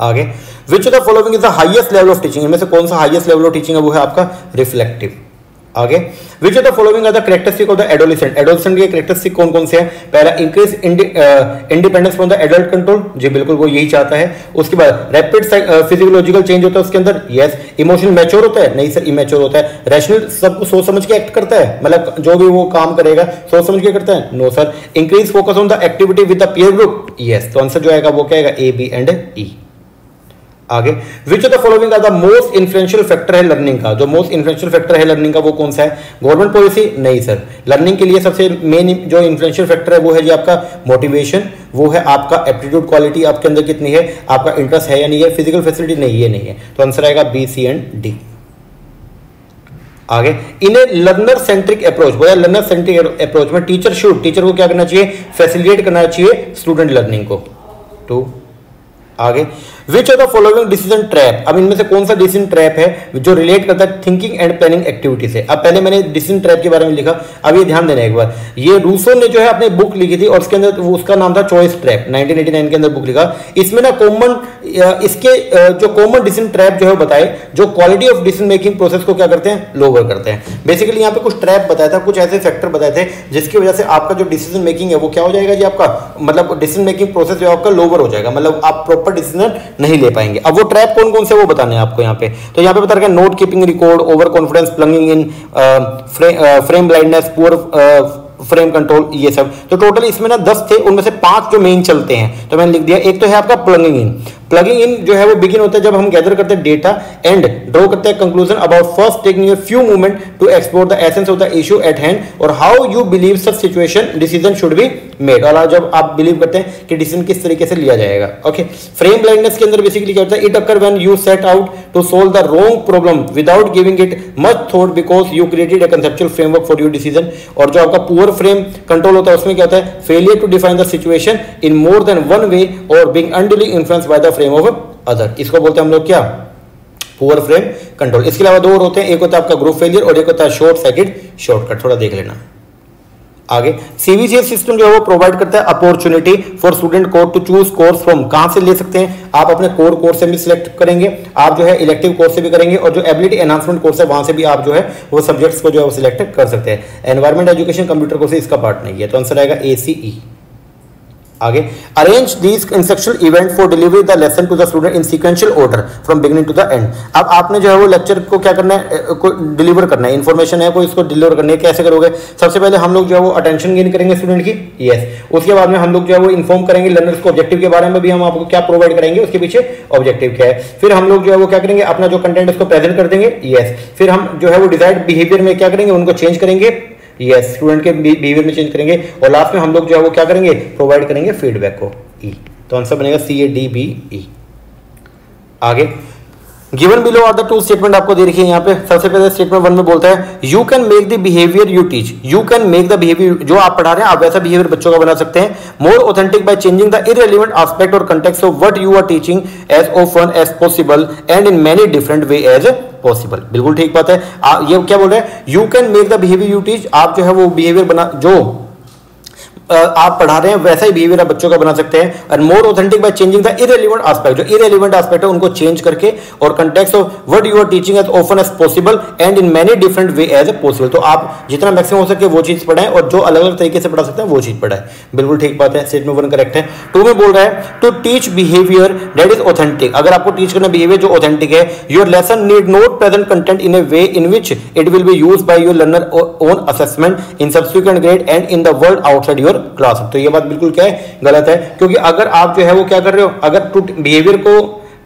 आगे, which of the following is the highest level of teaching, इनमें से कौन सा हाईएस्ट लेवल ऑफ टीचिंग है, वो है आपका रिफ्लेक्टिव। आगे, which of the following are the characteristic of the adolescent, adolescent के कैरेक्टरिस्टिक कौन कौन से हैं। पहला, increase independence from the adult control, जी बिल्कुल वो यही चाहता है। उसके बाद रैपिड फिजियोलॉजिकल चेंज होता है उसके अंदर, यस। इमोशनल मैच्योर होता है, नहीं सर इमैच्योर होता है। रैशनल सब सोच समझ के एक्ट करता है, मतलब जो भी वो काम करेगा सोच समझ के करता है, no sir. Increase focus on the activity with the peer group, yes. तो आंसर जो आएगा वो क्या आएगा, A, B एंड E। आगे, which of the following are the most influential factor है लर्निंग का, जो मोस्ट इन्फ्लुएंशियल फैक्टर है लर्निंग का वो कौन सा है। गवर्नमेंट पॉलिसी, नहीं सर। लर्निंग के लिए सबसे मेन जो इन्फ्लुएंशियल फैक्टर है वो है जी आपका मोटिवेशन, वो है आपका एप्टीट्यूड क्वालिटी आपके अंदर कितनी है, आपका इंटरेस्ट है या नहीं है, फिजिकल फैसिलिटी नहीं, ये नहीं है। तो आंसर आएगा B, C एंड D। आगे, इन ए लर्नर सेंट्रिक अप्रोच, बोला लर्नर सेंट्रिक अप्रोच में टीचर को क्या करना चाहिए, फैसिलिटेट करना चाहिए स्टूडेंट लर्निंग को। 2, आगे, which of the following decision trap, अब इनमें से कौन सा डिसीजन ट्रैप है जो रिलेट करता है थिंकिंग एंड प्लानिंग एक्टिविटी से। अब पहले मैंने डिसीजन ट्रैप के बारे में लिखा, अब ये ध्यान देना एक बार, ये रूसो ने जो है अपने बुक लिखी थी और उसके अंदर उसका नाम था चॉइस ट्रैप, 1989 के अंदर बुक लिखा। इसमें ना इसके जो कॉमन डिसीजन ट्रैप जो है बताए, जो quality of decision making process को क्या करते हैं, लोअर करते हैं। बेसिकली यहाँ पे कुछ ट्रैप बताया था, कुछ ऐसे फैक्टर बताए थे जिसकी वजह से आपका जो डिसीजन मेकिंग है वो क्या हो जाएगा जी, आपका मतलब डिसीजन मेकिंग प्रोसेस जो आपका लोअर हो जाएगा, मतलब आप प्रॉपर डिसीजन नहीं ले पाएंगे। अब वो ट्रैप कौन कौन से वो बताने हैं आपको यहाँ पे, तो यहाँ पे बता रखा है not keeping record, over confidence, plunging in, frame blindness, poor frame control, ये सब। तो टोटल इसमें ना 10 थे, उनमें से 5 जो मेन चलते हैं तो मैंने लिख दिया। एक तो है आपका प्लगिंग इन। प्लगिंग इन जो है वो बिगिन होता है जब हम गैदर करते हैं डेटा एंड ड्रॉ करते हैं conclusion about first taking your few movement to explore the essence of the issue at hand और how you believe such situation decision should be made, और जब आप बिलीव करते हैं कि डिसीजन किस तरीके से लिया जाएगा। ओके, फ्रेम ब्लाइंडनेस के अंदर बेसिकली क्या होता है, it occur when you set out to solve the wrong problem without giving it much thought because you created a conceptual framework for your decision। और जो आपका पुअर फ्रेम कंट्रोल होता है उसमें क्या होता है, failure to define the situation in more than one way और being unduly influenced by the frame of other. इसको बोलते हैं हम लोग क्या, पुअर फ्रेम कंट्रोल। इसके अलावा दो और होते हैं, एक होता है आपका ग्रुप फेलियर और एक होता है शॉर्ट साइटेड शॉर्टकट। थोड़ा देख लेना आगे। सीबीसीएस सिस्टम जो है वो प्रोवाइड करता है opportunity for student core to choose course from. कहां से ले सकते हैं आप, अपने कोर कोर्स से भी सिलेक्ट करेंगे, आप जो है इलेक्टिव कोर्स से भी करेंगे और जो एबिलिटी एनहांसमेंट कोर्स है वहां से भी आप जो है वो सब्जेक्ट्स को जो है वो सिलेक्ट कर सकते हैं। एनवायरमेंट एजुकेशन कंप्यूटर कोर्स इसका पार्ट नहीं है, तो आंसर आएगा ACE। आगे, arrange these instructional event for delivery the lesson to the student in sequential order from beginning to the end. अब आपने जो है वो लेक्चर को क्या करना है, डिलीवर करना है, इन्फॉर्मेशन है कोई इसको डिलीवर करनी है। कैसे करोगे, सबसे पहले हम लोग जो है वो अटेंशन गेन करेंगे स्टूडेंट की, यस। उसके बाद में हम लोग जो है वो इन्फॉर्म करेंगे लर्नर्स को, ऑब्जेक्टिव के बारे में भी हम आपको क्या प्रोवाइड करेंगे, उसके पीछे ऑब्जेक्टिव क्या है। फिर हम लोग जो है वो क्या करेंगे, अपना जो कंटेंट उसको प्रेजेंट कर देंगे, यस। फिर हम जो है वो डिजायर्ड बिहेवियर में क्या करेंगे, उनको चेंज करेंगे, यस, स्टूडेंट के बिहेवियर में चेंज करेंगे और लास्ट में हम लोग जो है वो क्या करेंगे, प्रोवाइड करेंगे फीडबैक को, ई। तो आंसर बनेगा CADBE। आगे, given below are the two statement आपको दे रखी है यहाँ पे। सबसे पहले स्टेटमेंट 1 में बोलता है you can make the behaviour you teach. You can make the behaviour, जो आप पढ़ा रहे हैं आप वैसा बिहेवियर बच्चों का बना सकते हैं, more authentic by changing the irrelevant aspect और context of what you are teaching as often as possible and in many different way as possible. बिल्कुल ठीक बात है। ये क्या बोल रहे हैं, you can make the behaviour you teach. आप जो है वो बिहेवियर बना, जो आप पढ़ा रहे हैं वैसा ही बिहेवियर आप बच्चों का बना सकते हैं। And more authentic by changing the irrelevant aspect, जो इररिलेवेंट एस्पेक्ट है उनको चेंज करके और context of what you are teaching as often as possible and in many different way as possible. तो आप जितना मैक्सिमम हो सके वो चीज पढ़ाएं और जो अलग अलग तरीके से पढ़ा सकते हैं वो चीज पढ़ाएं। बिल्कुल ठीक बात है, स्टेटमेंट 1 करेक्ट है। 2 में बोल रहा है to teach behaviour that is authentic. अगर आपको टीच करना बिहेवियर जो ऑथेंटिक है, your lesson need not present content in a way in which it will be used by your learner on assessment in subsequent grade and in the world outside your class. तो ये बात बिल्कुल क्या है, गलत है। क्योंकि अगर आप जो है वो क्या कर रहे हो, अगर बिहेवियर को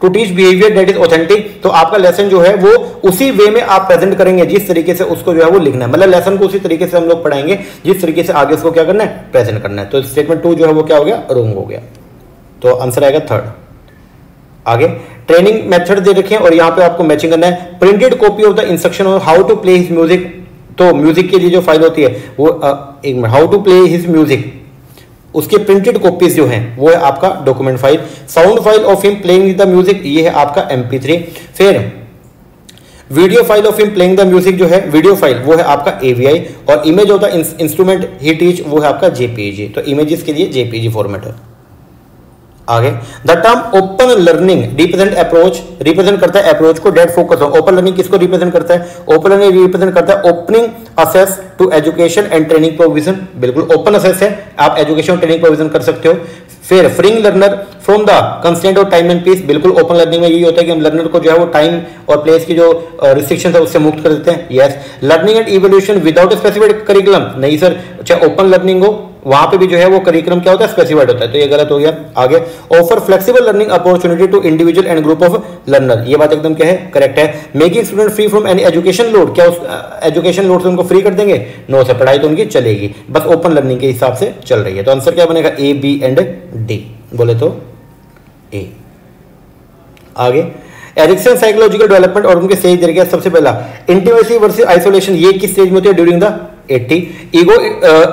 to teach behaviour that is authentic, तो आपका लेसन जो है वो उसी वे में आप प्रेजेंट करेंगे जिस तरीके से उसको जो है वो लिखना है। मतलब लेसन को उसी तरीके से हम लोग पढ़ाएंगे जिस तरीके से आगे उसको क्या करना है, प्रेजेंट करना है। तो स्टेटमेंट 2 जो है वो क्या हो गया, रॉन्ग हो गया। तो आंसर आएगा 3rd। आगे, ट्रेनिंग मेथड दे रखे हैं और यहां पे आपको मैचिंग करना है। Printed copy of the instruction on how to play his music. तो म्यूजिक के लिए जो फाइल होती है वो एक minute, how to play his music, उसके प्रिंटेड कॉपीज जो हैं वो है आपका document file. Sound file of him playing the music, ये है आपका MP3। फिर video file of him playing the music जो है वीडियो फाइल वो है आपका AVI और image of the instrument he teach वो है आपका JPEG। तो इमेजेस के लिए JPEG फॉर्मेट है। आगे, the term open learning represent approach, represent करता है अप्रोच को that focus on. Open learning किसको रिप्रेजेंट करता है, ओपन लर्निंग रिप्रेजेंट करता है opening access to education and training provision. बिल्कुल ओपन असेस है, आप एजुकेशन और ट्रेनिंग प्रोविजन कर सकते हो। फिर freeing learner from the constraint of time and pace. बिल्कुल ओपन लर्निंग में यही होता है कि हम लर्नर को जो है वो टाइम और प्लेस की जो रिस्ट्रिक्शन है उससे मुक्त कर देते हैं, yes. Learning and evolution without specified curriculum, नहीं सर, चाहे ओपन लर्निंग हो वहां पे भी जो है वो करिकुलम क्या होता है, स्पेसिफाइड होता है। तो ये गलत हो गया। आगे, offer flexible learning opportunity to individual and group of learner, ये बात एकदम क्या है, करेक्ट है। Making student free from any education load, क्या उस एजुकेशन लोड से उनको फ्री कर देंगे, नो सर, पढ़ाई तो उनकी चलेगी, बस ओपन लर्निंग के हिसाब से चल रही है। तो आंसर क्या बनेगा, A, B एंड D, बोले तो A। आगे, एरिक्सन साइकोलॉजिकल डेवलपमेंट और उनके स्टेज देखिए। सबसे पहला इंटीमेसी वर्सेस आइसोलेशन, ये किस स्टेज में होती है, during the 80। Ego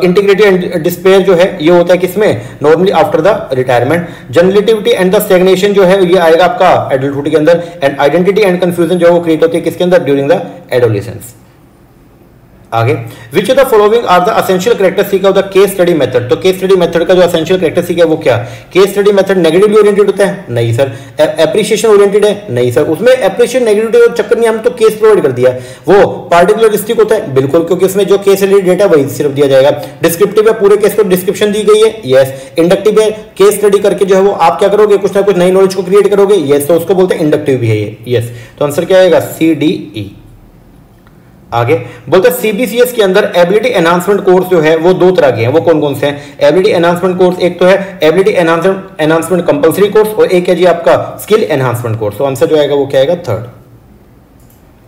integrity and despair जो है ये होता है किसमें, normally after the retirement. Generativity and the stagnation जो है ये आएगा आपका एडल्टहुड के अंदर। एंड आइडेंटिटी एंड कंफ्यूजन जो है वो क्रिएट होती है किसके अंदर, ड्यूरिंग द एडोलेसेंस। आगे, which of the following are the essential characteristic of the case study method. तो केस स्टडी मेथड का जो एसेंशियल कैरेक्टरिस्टिक है वो क्या, case study method negatively oriented होता है, नहीं सर। एप्रिशिएशन ओरिएंटेड है, नहीं सर। उसमें एप्रिशिएशन नेगेटिव चक्कर नहीं, हम तो केस प्रोवाइड कर दिया। वो पार्टिकुलरिस्टिक होता है, बिल्कुल, क्योंकि उसमें जो केस रिलेटेड डेटा वही सिर्फ दिया जाएगा। डिस्क्रिप्टिव है, पूरे केस को डिस्क्रिप्शन दी गई है, यस। इंडक्टिव है, केस स्टडी करके जो है वो आप क्या करोगे, कुछ ना कुछ नई नॉलेज को क्रिएट करोगे, यस। तो उसको बोलते हैं इंडक्टिव भी है ये, यस। तो आंसर क्या आएगा, CDE। आगे बोलते हैं सीबीसीएस के अंदर एबिलिटी एनहांसमेंट कोर्स जो है वो 2 तरह के हैं, वो कौन कौन से हैं, एबिलिटी एनहांसमेंट कोर्स, एक तो है एबिलिटी एनहांसमेंट कंपलसरी कोर्स और एक है जी आपका स्किल एनहांसमेंट कोर्स। तो आंसर जो आएगा वो क्या आएगा, 3rd।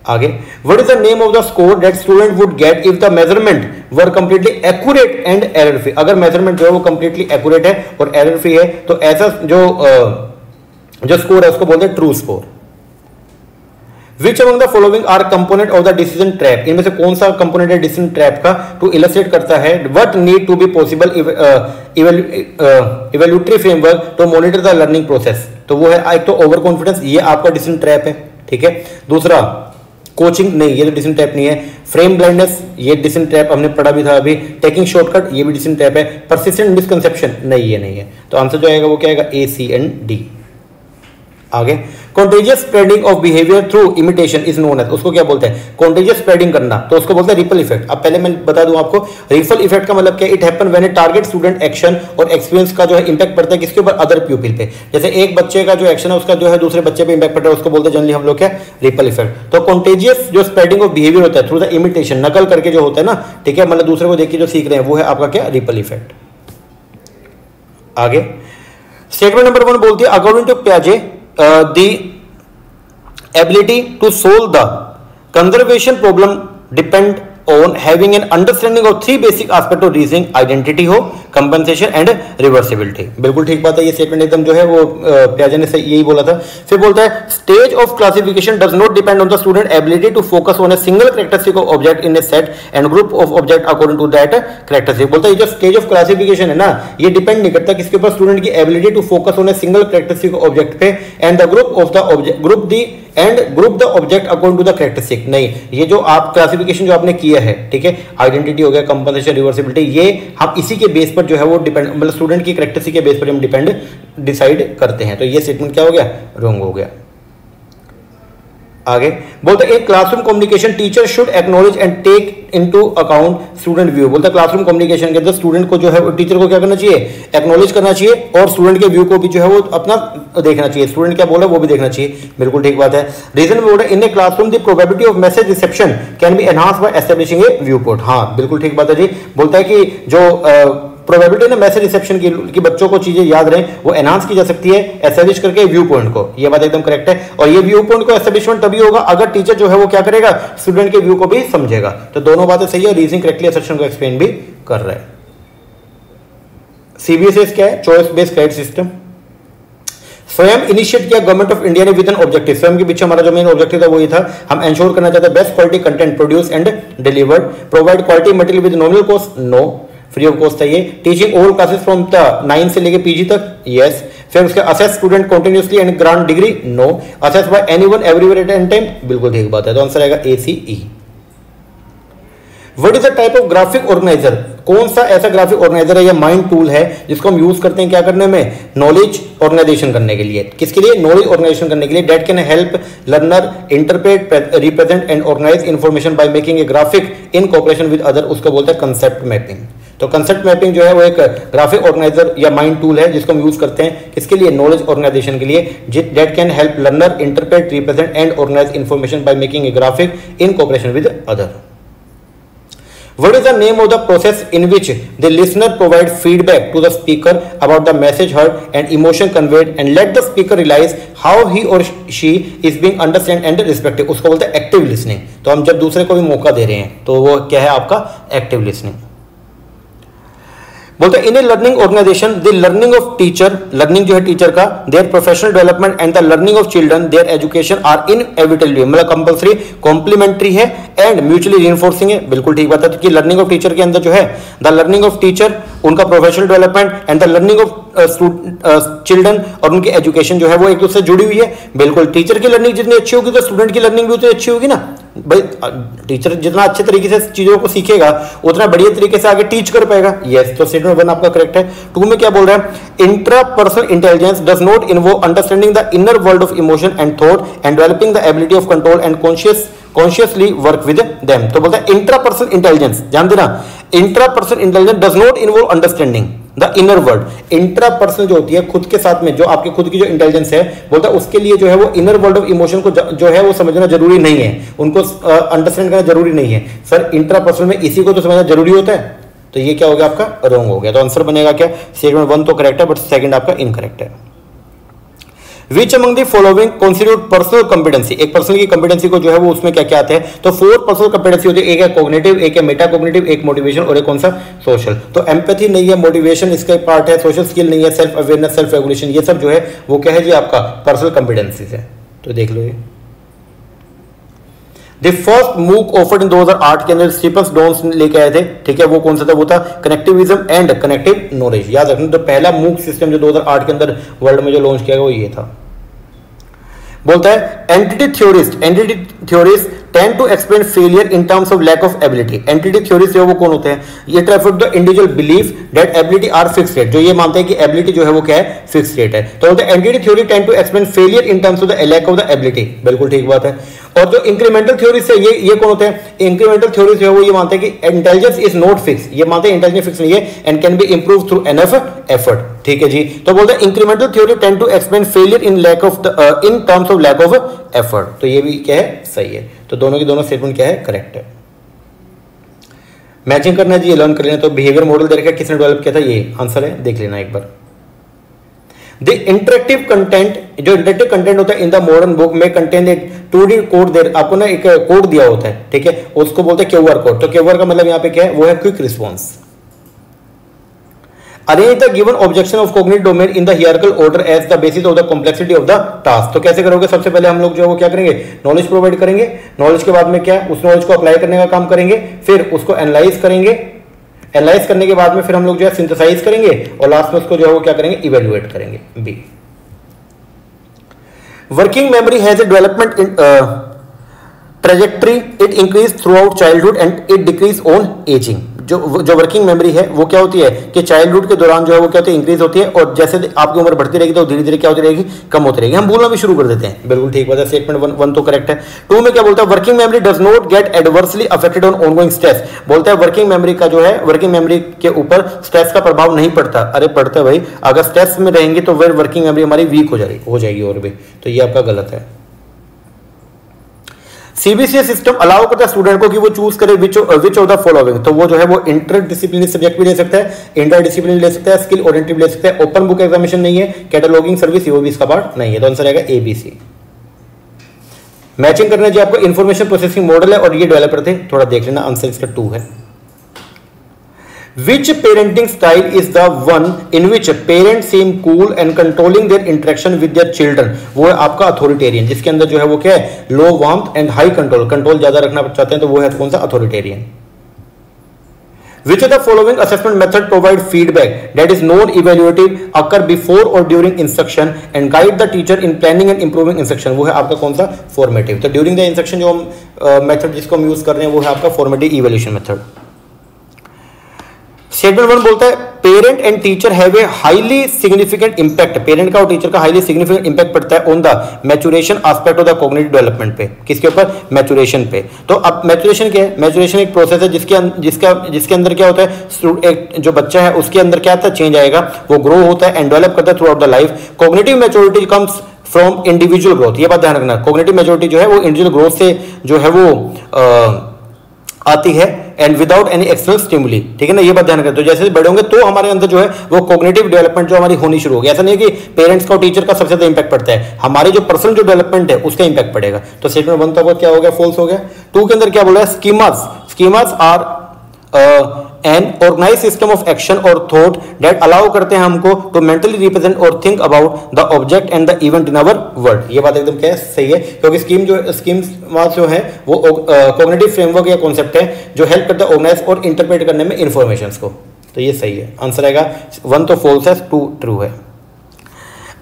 आगे, what is the name of the score that student would get if the measurement were completely accurate and error free. अगर मेजरमेंट जो है वो कंप्लीटली एक्यूरेट है और एरर फ्री है, तो ऐसा जो स्कोर है उसको बोलते हैं true score. Which among the following are component of the decision trap, इनमें से कौन सा कंपोनेंट है डिसीजन ट्रैप का, टू इलस्ट्रेट करता है what need to be possible evaluatory framework to monitor the learning process. तो वो है एक तो ओवर कॉन्फिडेंस, ये आपका डिसीजन ट्रैप है, ठीक है। दूसरा कोचिंग, नहीं ये तो डिसीजन ट्रैप नहीं है। फ्रेम ब्लाइंडनेस, ये डिसीजन ट्रैप हमने पढ़ा भी था अभी। टेकिंग शॉर्टकट, ये भी डिसीजन ट्रैप है। परसिस्टेंट मिसकंसेप्शन, नहीं ये नहीं है। तो आंसर जो आएगा वो क्या आएगा, ए सी एंड डी। आगे, contagious spreading of behaviour through imitation is known as, उसको क्या बोलते हैं, कॉन्टेजियस स्प्रेडिंग करना, तो उसको बोलते हैं रिपल इफेक्ट। अब पहले मैं बता दूं आपको, रिपल इफेक्ट का मतलब क्या, it happen when A target student action और एक्सपीरियंस का जो है इंपैक्ट पड़ता है किसके ऊपर, अदर प्यूपिल पे। जैसे एक बच्चे का जो एक्शन है उसका जो है दूसरे बच्चे पे इंपैक्ट पड़ता है, उसको बोलते हैं जनरली हम लोग क्या, रिपल इफेक्ट। तो कॉन्टेजियस जो स्प्रेडिंग ऑफ बिहेवियर होता है थ्रू द इमिटेशन, नकल करके जो होता है ना, ठीक है, मतलब दूसरे को देख के जो सीख रहे हैं, वो है आपका क्या, रिपल इफेक्ट। आगे, स्टेटमेंट नंबर 1 बोलती है अकॉर्डिंग टू पियाजे the ability to solve the conservation problem depend on having an understanding of 3 basic aspect of reasoning, identity हो, compensation and reversibility। बिल्कुल ठीक बात है, ये स्टेटमेंट एकदम जो है वो पियाजे ने यही बोला था। फिर बोलता है stage of classification does not depend on the student ability to focus on a single characteristic of object in a set and group of object according to that characteristic. बोलता है ये जो स्टेज ऑफ क्लासिफिकेशन है ना, ये depend नहीं करता किसके ऊपर, स्टूडेंट की ability to focus on a single characteristic object पे and the group of the object group the object according to the characteristic. नहीं, ये जो आप क्लासिफिकेशन जो आपने किया है, ठीक है, आइडेंटिटी हो गया, कंपनसेशन, रिवर्सिबिलिटी, ये हम इसी के बेस पर जो है वो डिपेंड, मतलब स्टूडेंट की कैरेक्टरिस्टिक के बेस पर हम डिसाइड करते हैं। तो ये स्टेटमेंट क्या हो गया, रॉन्ग हो गया। आगे बोलते हैं classroom communication teacher should acknowledge and take into account student view. बोलता है क्लासरूम कम्युनिकेशन के अंदर स्टूडेंट को जो है टीचर को क्या करना चाहिए, एक्नॉलेज करना चाहिए और स्टूडेंट के व्यू को भी जो है वो अपना देखना चाहिए, स्टूडेंट क्या बोल रहा है वो भी देखना चाहिए। बिल्कुल ठीक बात है। रीजन बोल रहा है in a classroom the probability of message reception can be enhance by establishing a view port. हाँ बिल्कुल ठीक बात है जी। बोलता है कि जो प्रोबेबिलिटी ना मैसेज रिसेप्शन की बच्चों को चीजें याद रहें वो एनहांस की जा सकती है एस्टैब्लिश करके व्यू पॉइंट को। ये बात एकदम करेक्ट है। और ये व्यू पॉइंट को एस्टैब्लिशमेंट तभी होगा अगर टीचर जो है वो क्या करेगा, स्टूडेंट के व्यू को भी समझेगा। तो दोनों बातें सही है, रीजनिंग करेक्टली असर्शन को एक्सप्लेन भी कर रहा है। सीबीएसई क्या है, चॉइस बेस्ड क्रेडिट सिस्टम। स्वयं इनिशिएट किया गवर्नमेंट ऑफ इंडिया ने विद एन ऑब्जेक्टिव। स्वयं के पीछे हमारा जो मेन ऑब्जेक्टिव था वो ये था, हम एंश्योर करना चाहते हैं best quality content produce and delivered, provide quality material with nominal cost, no, free of cost है ये। Teaching all classes from the 9 से लेके पीजी तक, यस। फिर उसके assess student continuously and grant degree, no. Assess by anyone everywhere at any time, बिल्कुल ठीक बात है। तो आंसर आएगा ACE। What is the type of graphic organiser, कौन सा ऐसा ग्राफिक ऑर्गेनाइजर है या माइंड टूल है जिसको हम यूज करते हैं क्या करने में, नॉलेज ऑर्गेनाइजेशन करने के लिए। किसके लिए, नॉलेज ऑर्गेनाइजेशन करने के लिए। That can help learner interpret, represent and organise information by making a graphic in cooperation with other, उसको बोलते हैं कंसेप्ट मैपिंग। तो कंसेप्ट मैपिंग जो है वो एक ग्राफिक ऑर्गेनाइजर या माइंड टूल है जिसको हम यूज करते हैं किसके लिए, नॉलेज ऑर्गेनाइजेशन के लिए। That can help learner interpret, represent and organise information by making a graphic in cooperation with other. What is the name of the process in which the listener provide feedback to the speaker about the message heard and emotion conveyed and let the speaker realize how he or she is being understood and respected, उसको बोलते हैं active listening. तो हम जब दूसरे को भी मौका दे रहे हैं तो वो क्या है आपका एक्टिव लिसनिंग। बोलते हैं in a learning organisation the learning of teacher, learning जो है टीचर का, their professional development and the learning of children their education are inevitably, मतलब कंपल्सरी, कॉम्प्लीमेंट्री है एंड म्यूचुअली रिइंफोर्सिंग है। बिल्कुल ठीक बात है। तो लर्निंग ऑफ टीचर के अंदर जो है द लर्निंग ऑफ टीचर, उनका professional development and the learning of children और उनकी एजुकेशन जो है वो एक दूसरे से जुड़ी हुई है। बिल्कुल, टीचर की लर्निंग जितनी अच्छी होगी तो स्टूडेंट की लर्निंग भी उतनी अच्छी होगी ना भाई। टीचर जितना अच्छे तरीके से चीजों को सीखेगा उतना बढ़िया तरीके से आगे टीच कर पाएगा। यस, तो स्टेटमेंट 1 आपका करेक्ट है। 2 में क्या बोल रहा है, intrapersonal intelligence does not involve understanding the inner world of emotion and thought and developing the ability of control and consciously work with them. तो बोलता है इंट्रापर्सनल इंटेलिजेंस, ध्यान देना, intrapersonal intelligence does not involve understanding the inner world. Intrapersonal जो होती है खुद के साथ में, जो आपके खुद की जो इंटेलिजेंस है, बोलता है उसके लिए जो है वो इनर वर्ल्ड ऑफ इमोशन को जो है वो समझना जरूरी नहीं है, उनको अंडरस्टैंड करना जरूरी नहीं है। सर इंट्रापर्सनल में इसी को तो समझना जरूरी होता है। तो ये क्या हो गया आपका, रॉन्ग हो गया। तो आंसर बनेगा क्या, स्टेटमेंट 1 तो करेक्ट है बट सेकंड आपका इनकरेक्ट है। Which among the following constitute personal competency, एक पर्सनल की कंपिटेंसी को जो है वो उसमें क्या क्या आते हैं, तो 4 पर्सनल कंपिटेंसी होती है। एक है कॉग्निटिव, एक है मेटा कॉग्निटिव, एक मोटिवेशन और एक कौन सा, सोशल। तो एम्पैथी नहीं है, मोटिवेशन इसका एक पार्ट है, सोशल स्किल नहीं है, सेल्फ अवेयरनेस, सेल्फ रेगुलेशन, ये सब जो है वो क्या है जी आपका पर्सनल कंपिटेंसीज है। तो देख लो ये द फर्स्ट मूक ऑफर्ड इन 2008 के अंदर स्टीफन डोन्स लेके आए थे, ठीक है, वो कौन सा था? वो था कनेक्टिविज्म एंड कनेक्टिव नॉलेज। याद रखना, तो पहला मूक सिस्टम जो 2008 के अंदर वर्ल्ड में जो लॉन्च किया गया वो ये था। बोलता है entity theories tend to explain failure in terms of lack of ability. Entity theories जो वो कौन होते हैं? ये refer to the individual belief that ability are fixed rate, जो ये मानते हैं कि एबिलिटी जो है वो क्या है? फिक्स्ड रेट है। तो बोलते हैं entity theory tend to explain failure in terms of the lack of the ability. बिल्कुल ठीक बात है। और जो इंक्रीमेंटल थ्योरीज है ये कौन होते हैं? इंक्रीमेंटल थ्योरीज जो है वो ये मानते हैं कि इंटेलिजेंस इज नॉट फिक्स, ये मानते हैं इंटेलिजेंस फिक्स नहीं है and can be improve through enough effort, ठीक है जी। तो बोलते हैं incremental theory tend to explain failure in lack of in terms of lack of effort. तो ये भी क्या है? सही है। तो दोनों की दोनों स्टेटमेंट क्या है? करेक्ट है। मैचिंग करना है जी, लर्न कर लेना। तो बिहेवियर मॉडल दे रखा है, किसने डेवलप किया था? ये आंसर है, देख लेना एक बार। द इंटरेक्टिव कंटेंट, जो इंटरेक्टिव कंटेंट होता है इन द मॉडर्न बुक में कंटेन ए 2D कोड देर, आपको ना एक कोड दिया होता है, ठीक है, उसको बोलते हैं क्यूआर कोड। तो क्यूआर का मतलब यहां पे क्या है? वो है quick response. Arrange the given objection of cognitive domain in the hierarchical order as the basis of the complexity of the task. तो कैसे करोगे? सबसे पहले हम लोग जो है वो क्या करेंगे? नॉलेज प्रोवाइड करेंगे। नॉलेज के बाद में क्या? उस नॉलेज को अप्लाई करने का काम करेंगे, फिर उसको एनालाइज करेंगे। एनालाइज करने के बाद में फिर हम लोग जो है सिंथेसाइज करेंगे और लास्ट में उसको जो है वो क्या करेंगे? इवेल्युएट करेंगे। B, working memory has a development trajectory, it increase throughout childhood and it decrease on aging. जो वर्किंग मेमोरी है वो क्या होती है कि चाइल्डहुड के दौरान जो है वो क्या होती है? इंक्रीज होती है, और जैसे आपकी उम्र बढ़ती रहेगी तो धीरे धीरे क्या होती रहेगी? कम होती रहेगी। हम भूलना भी शुरू कर देते हैं। बिल्कुल ठीक बात है। स्टेटमेंट 1 तो करेक्ट है। 2 में क्या बोलता है? Working memory does not gate adversely affected on ongoing stress. बोलता है वर्किंग मेमोरी का जो है, वर्किंग मेमोरी के ऊपर स्ट्रेस का प्रभाव नहीं पड़ता। अरे पड़ता है भाई, अगर स्ट्रेस में रहेंगे तो फिर वर्किंग मेमोरी हमारी वीक हो जाएगी और भी। तो ये आपका गलत है। सीबीएसई सिस्टम अलाउ करता है स्टूडेंट को कि वो चूज करे विच ऑफ द फॉलोइंग। तो वो जो है वो इंटर डिसिप्लिनरी सब्जेक्ट भी ले सकता है, इंटर डिसिप्लिनरी ले सकता है, स्किल ओरिएंटेड ले सकता है। ओपन बुक एग्जामिनेशन नहीं है, कैटलॉगिंग सर्विस वो भी इसका पार्ट नहीं है। तो आंसर आएगा एबीसी। मैचिंग करना जो आपको इंफॉर्मेशन प्रोसेसिंग मॉडल है और ये डेवलपर थे, थोड़ा देख लेना। आंसर इसका 2 है। Which parenting style is the one in which parents seem cool and controlling their interaction with their children? वो है आपका अथॉरिटेरियन, जिसके अंदर जो है वो क्या है? लो वार्मथ एंड हाई कंट्रोल ज्यादा रखना चाहते हैं, तो वो है कौन सा? Authoritarian. Which of the following assessment method provide feedback that is non-evaluative, occur before or during instruction and guide the teacher in planning and improving instruction? वो है आपका कौन सा? फॉर्मेटिव। तो ड्यूरिंग द इंस्ट्रक्शन जो हम मेथड जिसको हम यूज कर रहे हैं वो है आपका फॉर्मेटिव इवैल्यूएशन मेथड। स्टेटमेंट 1 बोलता है parent and teacher have a highly significant impact. Parent का और टीचर का हाईली सिग्निफिकेंट इंपैक्ट पड़ता है on the maturation aspect of the cognitive development पे। किसके ऊपर? मैच्योरेशन पे। तो अब मैच्योरेशन क्या है? मैच्योरेशन एक प्रोसेस है जिसके अंदर क्या होता है? एक जो बच्चा है उसके अंदर क्या आता है? चेंज आएगा, वो ग्रो होता है एंड डेवलप करता है through out the life. Cognitive maturity comes from individual growth. ये बात ध्यान रखना, कॉग्निटिव मैच्योरिटी जो है वो इंडिविजुअल ग्रोथ से जो है वो आती है and without any external stimuli, ठीक है ना? ये बात ध्यान रखें। तो जैसे बड़े होंगे तो हमारे अंदर जो है वो कॉग्निटिव डेवलपमेंट जो हमारी होनी शुरू होगी। ऐसा नहीं है कि पेरेंट्स का और टीचर का सबसे ज्यादा इंपैक्ट पड़ता है, हमारे जो पर्सनल जो डेवलपमेंट है उसका इंपैक्ट पड़ेगा। तो स्टेटमेंट 1 तो क्या हो गया? फॉल्स हो गया। 2 के अंदर क्या बोला है? Schemas are an organise system of action और थॉट दैट अलाउ करते हैं हमको टू मेंटली रिप्रेजेंट और think about the object and the event in our world. ये बात एकदम क्या है? सही है, क्योंकि स्कीम जो है वो कॉग्निटिव फ्रेमवर्क या कॉन्सेप्ट है जो हेल्प करता है ऑर्गेनाइज और इंटरप्रेट करने में इंफॉर्मेशंस को। तो ये सही है। आंसर आएगा 1 तो फॉल्स है, 2 ट्रू है।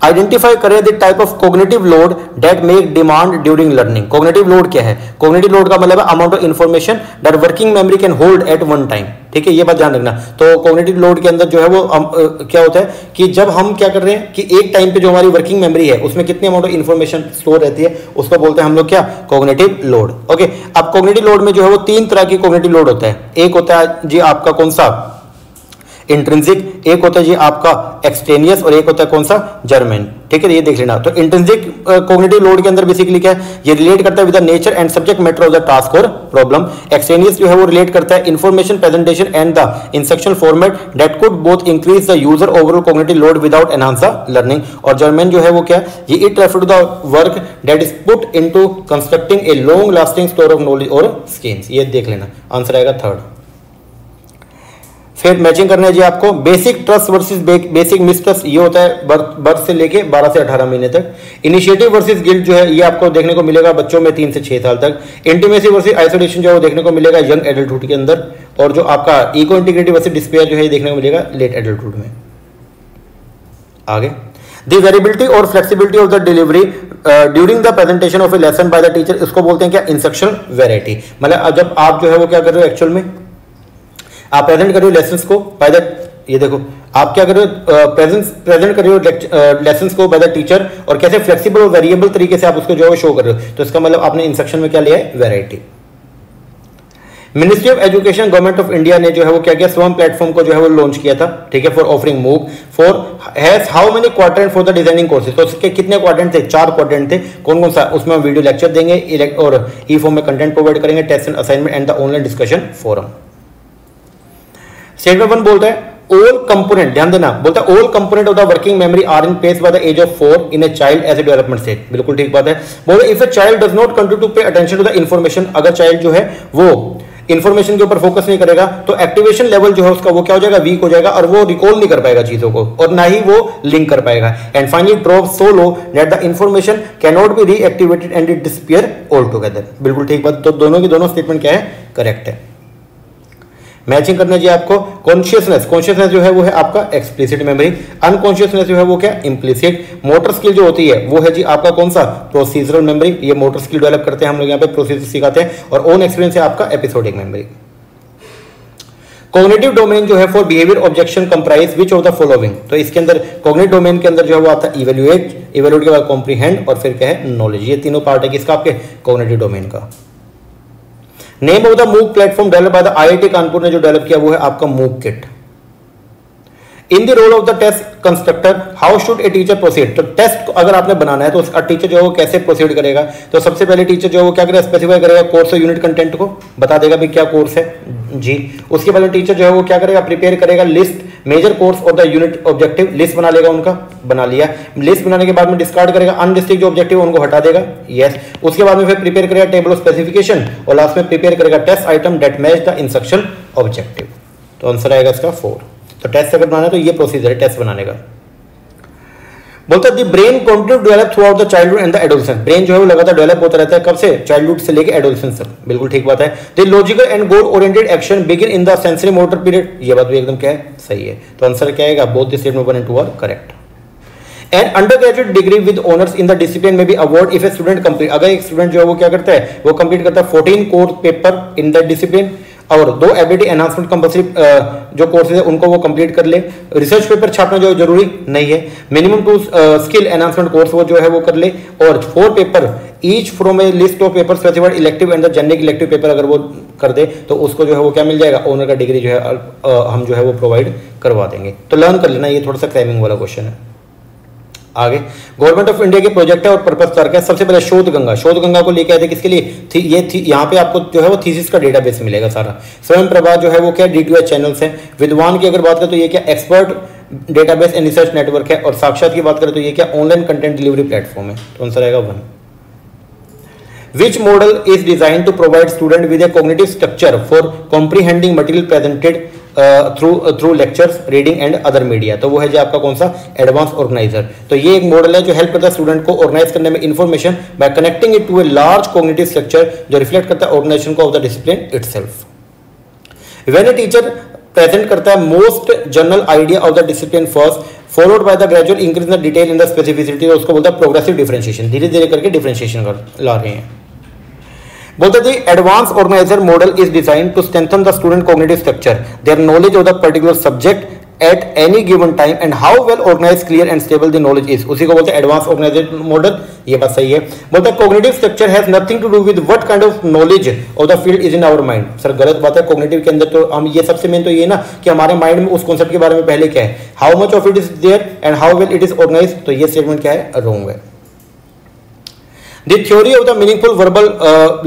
आइडेंटिफाई करें the type of cognitive load that make demand during learning. Cognitive load क्या है? कॉग्निटिव लोड का मतलब है amount of information that working memory can hold at one time, ठीक है? ये बात ध्यान रखना। तो कॉग्निटिव लोड के अंदर जो है वो क्या होता है कि जब हम क्या कर रहे हैं कि एक टाइम पे जो हमारी वर्किंग मेमोरी है उसमें कितनी अमाउंट ऑफ इंफॉर्मेशन स्टोर रहती है, उसको बोलते हैं हम लोग क्या? Cognitive load. ओके, अब कॉग्निटिव लोड में जो है वो 3 तरह की कॉग्निटिव लोड होता है। एक होता है जी आपका कौन सा? इंट्रिंसिक, एक होता है जी आपका एक्सटेनियस और एक होता है कौन सा? जर्मेन, ठीक है? ये देख लेना। तो इंट्रिंसिक कॉग्निटिव लोड के अंदर बेसिकली क्या है? ये रिलेट करता है with the nature and subject matter of the task और प्रॉब्लम। एक्सटेनियस जो है वो रिलेट करता है information presentation and the instruction format that could both increase the user overall cognitive load without enhance the learning. और germane जो है वो क्या? ये it refer to the work that is put into constructing a long lasting store of knowledge और skills. ये देख लेना। आंसर आएगा 3rd। फिर मैचिंग करना है जी आपको basic trust versus basic mistrust, ये होता है बर्थ से लेके 12 से 18 महीने तक। इनिशिएटिव वर्सेस गिल्ट जो है ये आपको देखने को मिलेगा बच्चों में 3 से 6 साल तक। इंटीमेसी वर्सेस आइसोलेशन जो है वो देखने को मिलेगा यंग एडल्टहुड के अंदर। और जो आपका इको इंटीग्रिटी वर्सेस डिस्पेयर जो है ये देखने को मिलेगा लेट एडल्टहुड में। आगे द वेरिएबिलिटी और flexibility of the delivery during the presentation of A lesson bye the teacher, इसको बोलते हैं क्या, इंस्ट्रक्शनल वेराइटी। मतलब जब आप जो है वो क्या कर रहे हो एक्चुअल में आप प्रेजेंट कर रहे हो लेसन्स को बाय द, ये देखो आप क्या कर रहे हो प्रेजेंट कर रहे हो लेसन्स को बाय द टीचर, और कैसे फ्लेक्सिबल और वेरिएबल तरीके से आप उसको जो है शो कर रहे हो। तो इसका मतलब आपने इंस्ट्रक्शन में क्या लिया है, variety. Ministry of education government of India ने जो है वो क्या किया, स्वयं प्लेटफॉर्म को जो है वो लॉन्च किया था, ठीक है, फॉर ऑफरिंग मूक for has how many quadrant for the designing courses. तो उसके कितने क्वाड्रेंट थे, 4 क्वाड्रेंट थे। कौन कौन सा, उसमें हम वीडियो लेक्चर देंगे और ई फॉर्म में कंटेंट प्रोवाइड करेंगे, test and assignment and the online discussion forum. Statement 1 बोलता है all component, ध्यान देना, बोलता है all component of the working memory are in place by the age of 4 in a child as a development stage। बिल्कुल ठीक बात है। बोलता है if a child does not continue to pay attention to the information, अगर child जो है वो इंफॉर्मेशन के ऊपर फोकस नहीं करेगा तो एक्टिवेशन लेवल जो है उसका वो क्या हो जाएगा, वीक हो जाएगा, और वो रिकॉल नहीं कर पाएगा चीजों को, और ना ही वो लिंक कर पाएगा। And finally drop so low that the information can not be reactivated and it disappear all together. बिल्कुल ठीक बात। तो दोनों की दोनों स्टेटमेंट क्या है, करेक्ट है। मैचिंग करना चाहिए आपको। कॉन्शियसनेस जो है वो है आपका एक्सप्लिसिट मेमोरी, अनकॉन्शियसनेस जो है वो क्या, इम्प्लिसिट। मोटर स्किल जो होती है वो है जी आपका कौन सा, प्रोसीजरल मेमोरी। ये मोटर स्किल डेवलप करते हैं हम लोग यहाँ पे, प्रोसीजर सिखाते हैं। और ओन एक्सपीरियंस है आपका एपिसोडिक मेमोरी। कॉग्निटिव डोमेन जो है for behaviour objection comprise which of the following. तो इसके अंदर कॉग्निटिव डोमेन के अंदर जो है वो आता है इवेल्युएट के बाद कॉम्प्रीहेंड और फिर क्या है, नॉलेज। ये तीनों पार्ट है किसका, आपके कॉग्निटिव डोमेन का। Name of the MOOC platform develop by the IIT Kanpur ने जो डेवलप किया वो है आपका MOOC kit. In the role of the test constructor how should a teacher proceed. तो टेस्ट अगर आपने बनाना है तो उसका टीचर जो है वो कैसे प्रोसीड करेगा। तो सबसे पहले टीचर जो है वो क्या करेगा, स्पेसिफाई करेगा कोर्स और यूनिट कंटेंट को, बता देगा भी क्या कोर्स है जी। उसके बाद टीचर जो है वो क्या करेगा, प्रिपेयर करेगा लिस्ट मेजर कोर्स और द यूनिट ऑब्जेक्टिव, लिस्ट बना लेगा उनका, बना लिया। लिस्ट बनाने के बाद में डिस्कार्ड करेगा अनलिस्टेड जो ऑब्जेक्टिव उनको हटा देगा, यस। उसके बाद में फिर प्रिपेयर करेगा टेबल ऑफ स्पेसिफिकेशन और लास्ट में प्रिपेयर करेगा test item that match the instruction objective. तो आंसर आएगा इसका 4। तो टेस्ट अगर बनाना है तो ये प्रोसीजर है टेस्ट बनाने का। बोलता है the brain continue develop through out the childhood and the adolescence. Brain जो है वो लगातार डेवलप होता रहता है, कब से, चाइल्डहुड से लेके एडोलसेंस तक। बिल्कुल ठीक बात है। The logical and goal oriented action begin in the sensory motor period. ये बात भी एकदम क्या है, सही है। तो आंसर क्या आएगा, both the statement 1 and 2 are correct. And undergraduate degree with honours in the discipline में भी award if a student complete. अगर एक स्टूडेंट जो है वो क्या करता है, वो कंप्लीट करता है 14 course paper in the discipline और 2 एबिलिटी एनहांसमेंट कंपल्सरी जो कोर्सेज है उनको वो कंप्लीट कर ले। रिसर्च पेपर छापना जो जरूरी नहीं है। मिनिमम 2 स्किल एनहांसमेंट कोर्स वो जो है वो कर ले, और 4 paper each from A list of paper specified elective and the generic elective paper अगर वो कर दे तो उसको जो है वो क्या मिल जाएगा, ऑनर का डिग्री जो है हम जो है वो प्रोवाइड करवा देंगे। तो लर्न कर लेना, ये थोड़ा सा क्राइमिंग वाला क्वेश्चन है। आगे गवर्नमेंट ऑफ इंडिया के प्रोजेक्ट है और पर्पस क्या है। सबसे पहले शोध गंगा को लेके आए थे, किसके लिए, यहाँ पे आपको जो है वो थीसिस का डेटाबेस मिलेगा सारा। स्वयं प्रभा जो है वो क्या DTH चैनल्स है। विद्वान की अगर बात करें तो ये क्या expert database and research network है। और साक्षात की बात करें तो ये क्या ऑनलाइन कंटेंट डिलीवरी प्लेटफॉर्म है। तो आंसर आएगा 1। Which model is designed to provide student with a cognitive structure for comprehending material presented through lectures, reading and other media। तो वो है जो आपका कौन सा, एडवांस ऑर्गेनाइजर। तो ये एक मॉडल है जो हेल्प करता है स्टूडेंट को ऑर्गेनाइज करने में information by connecting it to a large cognitive structure जो रिफ्लेक्ट करता है ऑर्गेनाइजेशन को of the discipline itself. When a teacher present करता है most general idea of the discipline first followed by the gradual increase in the detail in the specificity, तो उसको बोलता है प्रोग्रेसिव डिफरेंशिएशन। धीरे धीरे करके डिफरेंशिएशन ला रहे हैं। बोलते थे advance organiser model is design to strengthen the student cognitive structure, their knowledge of the particular subject at any given time and how well organise clear and stable the knowledge is. उसी को बोलते हैं advance organiser model. ये बात सही है। बोलते हैं cognitive structure has nothing to do with what kind of knowledge of the field is in our mind. Sir गलत बात है। कॉग्निटिव के अंदर तो हम ये सबसे मेन तो ये ना कि हमारे माइंड में उस कॉन्सेप्ट के बारे में पहले क्या है, how much of it is there and how well it is organise. तो ये स्टेटमेंट क्या है, रॉन्ग है। The theory of the meaningful verbal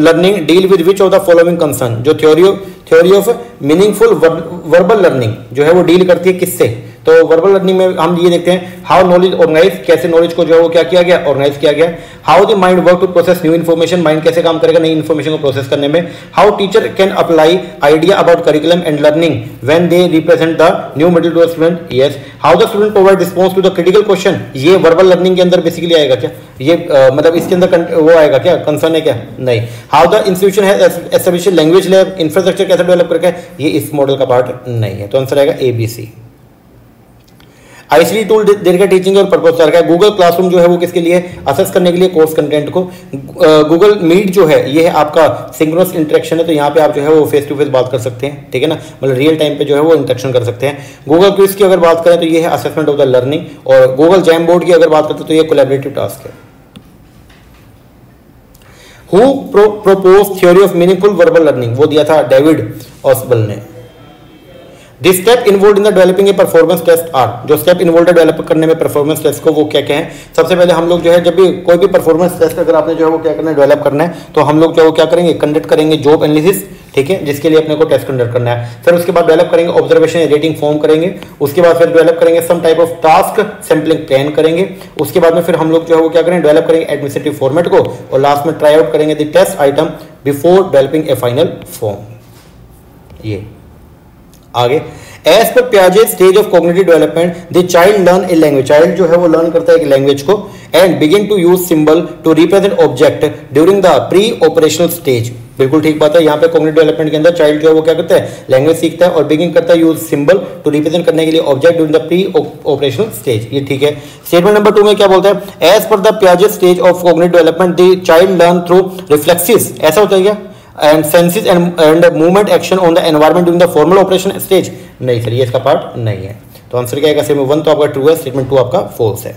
learning deal with which of the following concern। जो theory of meaningful verbal learning जो है वो deal करती है किससे? तो वर्बल लर्निंग में हम ये देखते हैं हाउ नॉलेज ऑर्गेनाइज, कैसे नॉलेज को जो है वो क्या किया गया, ऑर्गेनाइज किया गया। How the mind work to process new information, mind कैसे काम करेगा नई इन्फॉर्मेशन को प्रोसेस करने में। How teacher can apply idea about curriculum and learning when they represent the new module to student. Yes. How the student provide response to the critical question, ये verbal learning के अंदर basically आएगा क्या? ये मतलब इसके अंदर वो आएगा क्या, कंसर्न है क्या? नहीं। How the institution has established language lab, infrastructure कैसे डेवलप करके, ये इस मॉडल का पार्ट नहीं है। तो आंसर आएगा ABC। आईसीटी टूल देगा टीचिंग और पर्पस रखा है। गूगल क्लासरूम जो है वो किसके लिए, असेस करने के लिए कोर्स कंटेंट को। गूगल मीट जो है ये है आपका सिंक्रोनस इंटरेक्शन है, तो यहाँ पे आप जो है वो फेस टू फेस बात कर सकते हैं, ठीक है ना, मतलब रियल टाइम पे जो है वो इंटरेक्शन कर सकते हैं। गूगल क्विज की अगर बात करें तो ये है असेसमेंट ऑफ द लर्निंग, और गूगल जैम बोर्ड की अगर बात करते हैं तो ये कोलैबोरेटिव टास्क है। Who propose theory of meaningful verbal learning, वो दिया था डेविड ऑस्बल ने। This step involve in the developing a performance test are, जो स्टेप इन्वॉल्व है डेवलप करने में परफॉर्मेंस टेस्ट को, वो क्या क्या है? सबसे पहले हम लोग जो है जब भी कोई भी परफॉर्मेंस टेस्ट अगर आपने जो है वो क्या करना है, डेवलप करना है, तो हम लोग जो है वो क्या करेंगे, कंडक्ट करेंगे जॉब एनालिसिस, ठीक है, जिसके लिए अपने को टेस्ट कंडक्ट करना है। फिर उसके बाद डेवलप करेंगे ऑब्जर्वेशन रेटिंग फॉर्म करेंगे, उसके बाद फिर डेवलप करेंगे some type of task sampling plan करेंगे, उसके बाद में फिर हम लोग जो है वो क्या करेंगे, डेवलप करेंगे एडमिनिस्ट्रेटिव फॉर्मेट को, और लास्ट में ट्राई आउट करेंगे the test item before developing a final form. ये आगे एज पर पियाजे stage of cognitive development the child learn a language, child जो है वो लर्न करता है एक लैंग्वेज को, and begin to use symbol to represent object during the pre operational stage. बिल्कुल ठीक बात है, यहाँ पे कॉग्निटिव डेवलपमेंट के अंदर चाइल्ड जो है वो क्या करता है, लैंग्वेज सीखता है और बिगिन करता है यूज सिंबल टू रिप्रेजेंट करने के लिए object during the pre operational stage. ये ठीक है। स्टेटमेंट नंबर 2 में क्या बोलता है, एज पर द पियाजे stage of cognitive development the child learn through reflexes, ऐसा होता है क्या, and senses and movement action on the environment during the formal operation stage। नहीं सर, ये इसका पार्ट नहीं है। तो आंसर क्या आएगा, स्टेटमेंट 1 तो आपका ट्रू है, स्टेटमेंट 2 आपका फॉल्स है।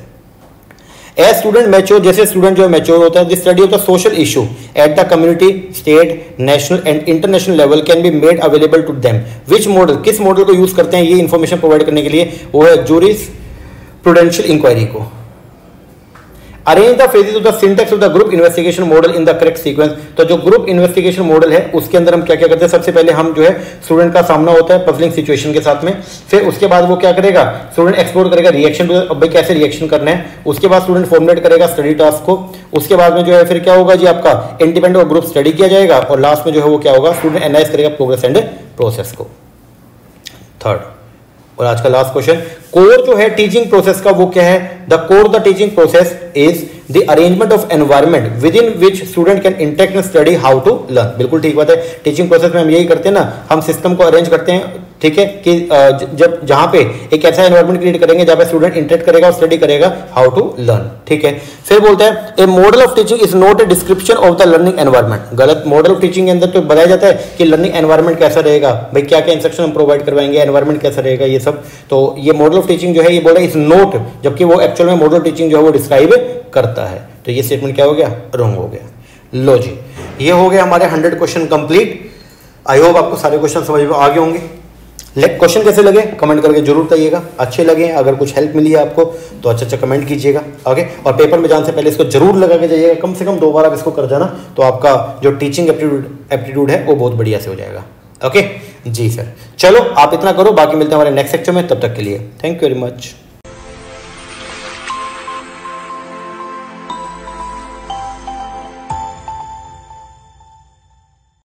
एज स्टूडेंट मैच्योर, जैसे स्टूडेंट जो है मैच्योर होता है, the study of the social issue at the community state national and international level can be made available to them. Which model, किस मॉडल को यूज करते हैं ये इंफॉर्मेशन प्रोवाइड करने के लिए, वो है जूरिस प्रूडेंशियल इंक्वायरी को। Arrange the phases of the syntax of the group investigation model in the correct sequence. तो जो ग्रुप इन्वेस्टिगेशन मॉडल है उसके अंदर हम क्या क्या करते हैं, सबसे पहले हम जो है स्टूडेंट का सामना होता है पजलिंग सिचुएशन के साथ में, फिर उसके बाद वो क्या करेगा, स्टूडेंट एक्सप्लोर करेगा रिएक्शन टू, अब भाई कैसे रिएक्शन करना है, उसके बाद स्टूडेंट फॉर्मुलेट करेगा स्टडी टास्क को, उसके बाद में जो है फिर क्या होगा जी, आपका इंडिपेंडेंट और ग्रुप स्टडी किया जाएगा, और लास्ट में जो है वो क्या होगा, स्टूडेंट एनालाइज करेगा प्रोग्रेस एंड प्रोसेस को। थर्ड और आज का लास्ट क्वेश्चन, कोर जो है टीचिंग प्रोसेस का वो क्या है, the core the teaching process is the arrangement of environment within which student can interact and study how to learn. बिल्कुल ठीक बात है, टीचिंग प्रोसेस में हम यही करते हैं ना, हम सिस्टम को अरेंज करते हैं, ठीक है, कि जब जहां पे एक ऐसा एनवायरनमेंट क्रिएट करेंगे जहां पे स्टूडेंट इंटरेक्ट करेगा और स्टडी करेगा हाउ टू लर्न, ठीक है। फिर बोलते हैं a model of teaching is not a description of the learning environment. गलत, मॉडल ऑफ टीचिंग के अंदर तो बताया जाता है कि लर्निंग एनवायरनमेंट कैसा रहेगा, भाई क्या क्या इंस्ट्रक्शन हम प्रोवाइड करवाएंगे, एनवायरनमेंट कैसा रहेगा, ये सब। तो ये मॉडल ऑफ टीचिंग जो है ये बोल रहा है इज नोट, जबकि वो एक्चुअल में मॉडल ऑफ टीचिंग जो है वो डिस्क्राइब करता है। तो ये स्टेटमेंट क्या हो गया, रॉन्ग हो गया। लो जी, ये हो गया हमारे 100 क्वेश्चन कंप्लीट। आई होप आपको सारे क्वेश्चन समझ में आ गए होंगे। क्वेश्चन कैसे लगे कमेंट करके जरूर बताइएगा, अच्छे लगे, अगर कुछ हेल्प मिली है आपको तो अच्छा कमेंट कीजिएगा, ओके। और पेपर में जाने से पहले इसको जरूर लगा के जाइएगा, कम से कम 2 बार आप इसको कर जाना, तो आपका जो टीचिंग एप्टीट्यूड है वो बहुत बढ़िया से हो जाएगा, ओके जी सर। चलो आप इतना करो, बाकी मिलते हैं हमारे नेक्स्ट सेक्शन में, तब तक के लिए थैंक यू वेरी मच।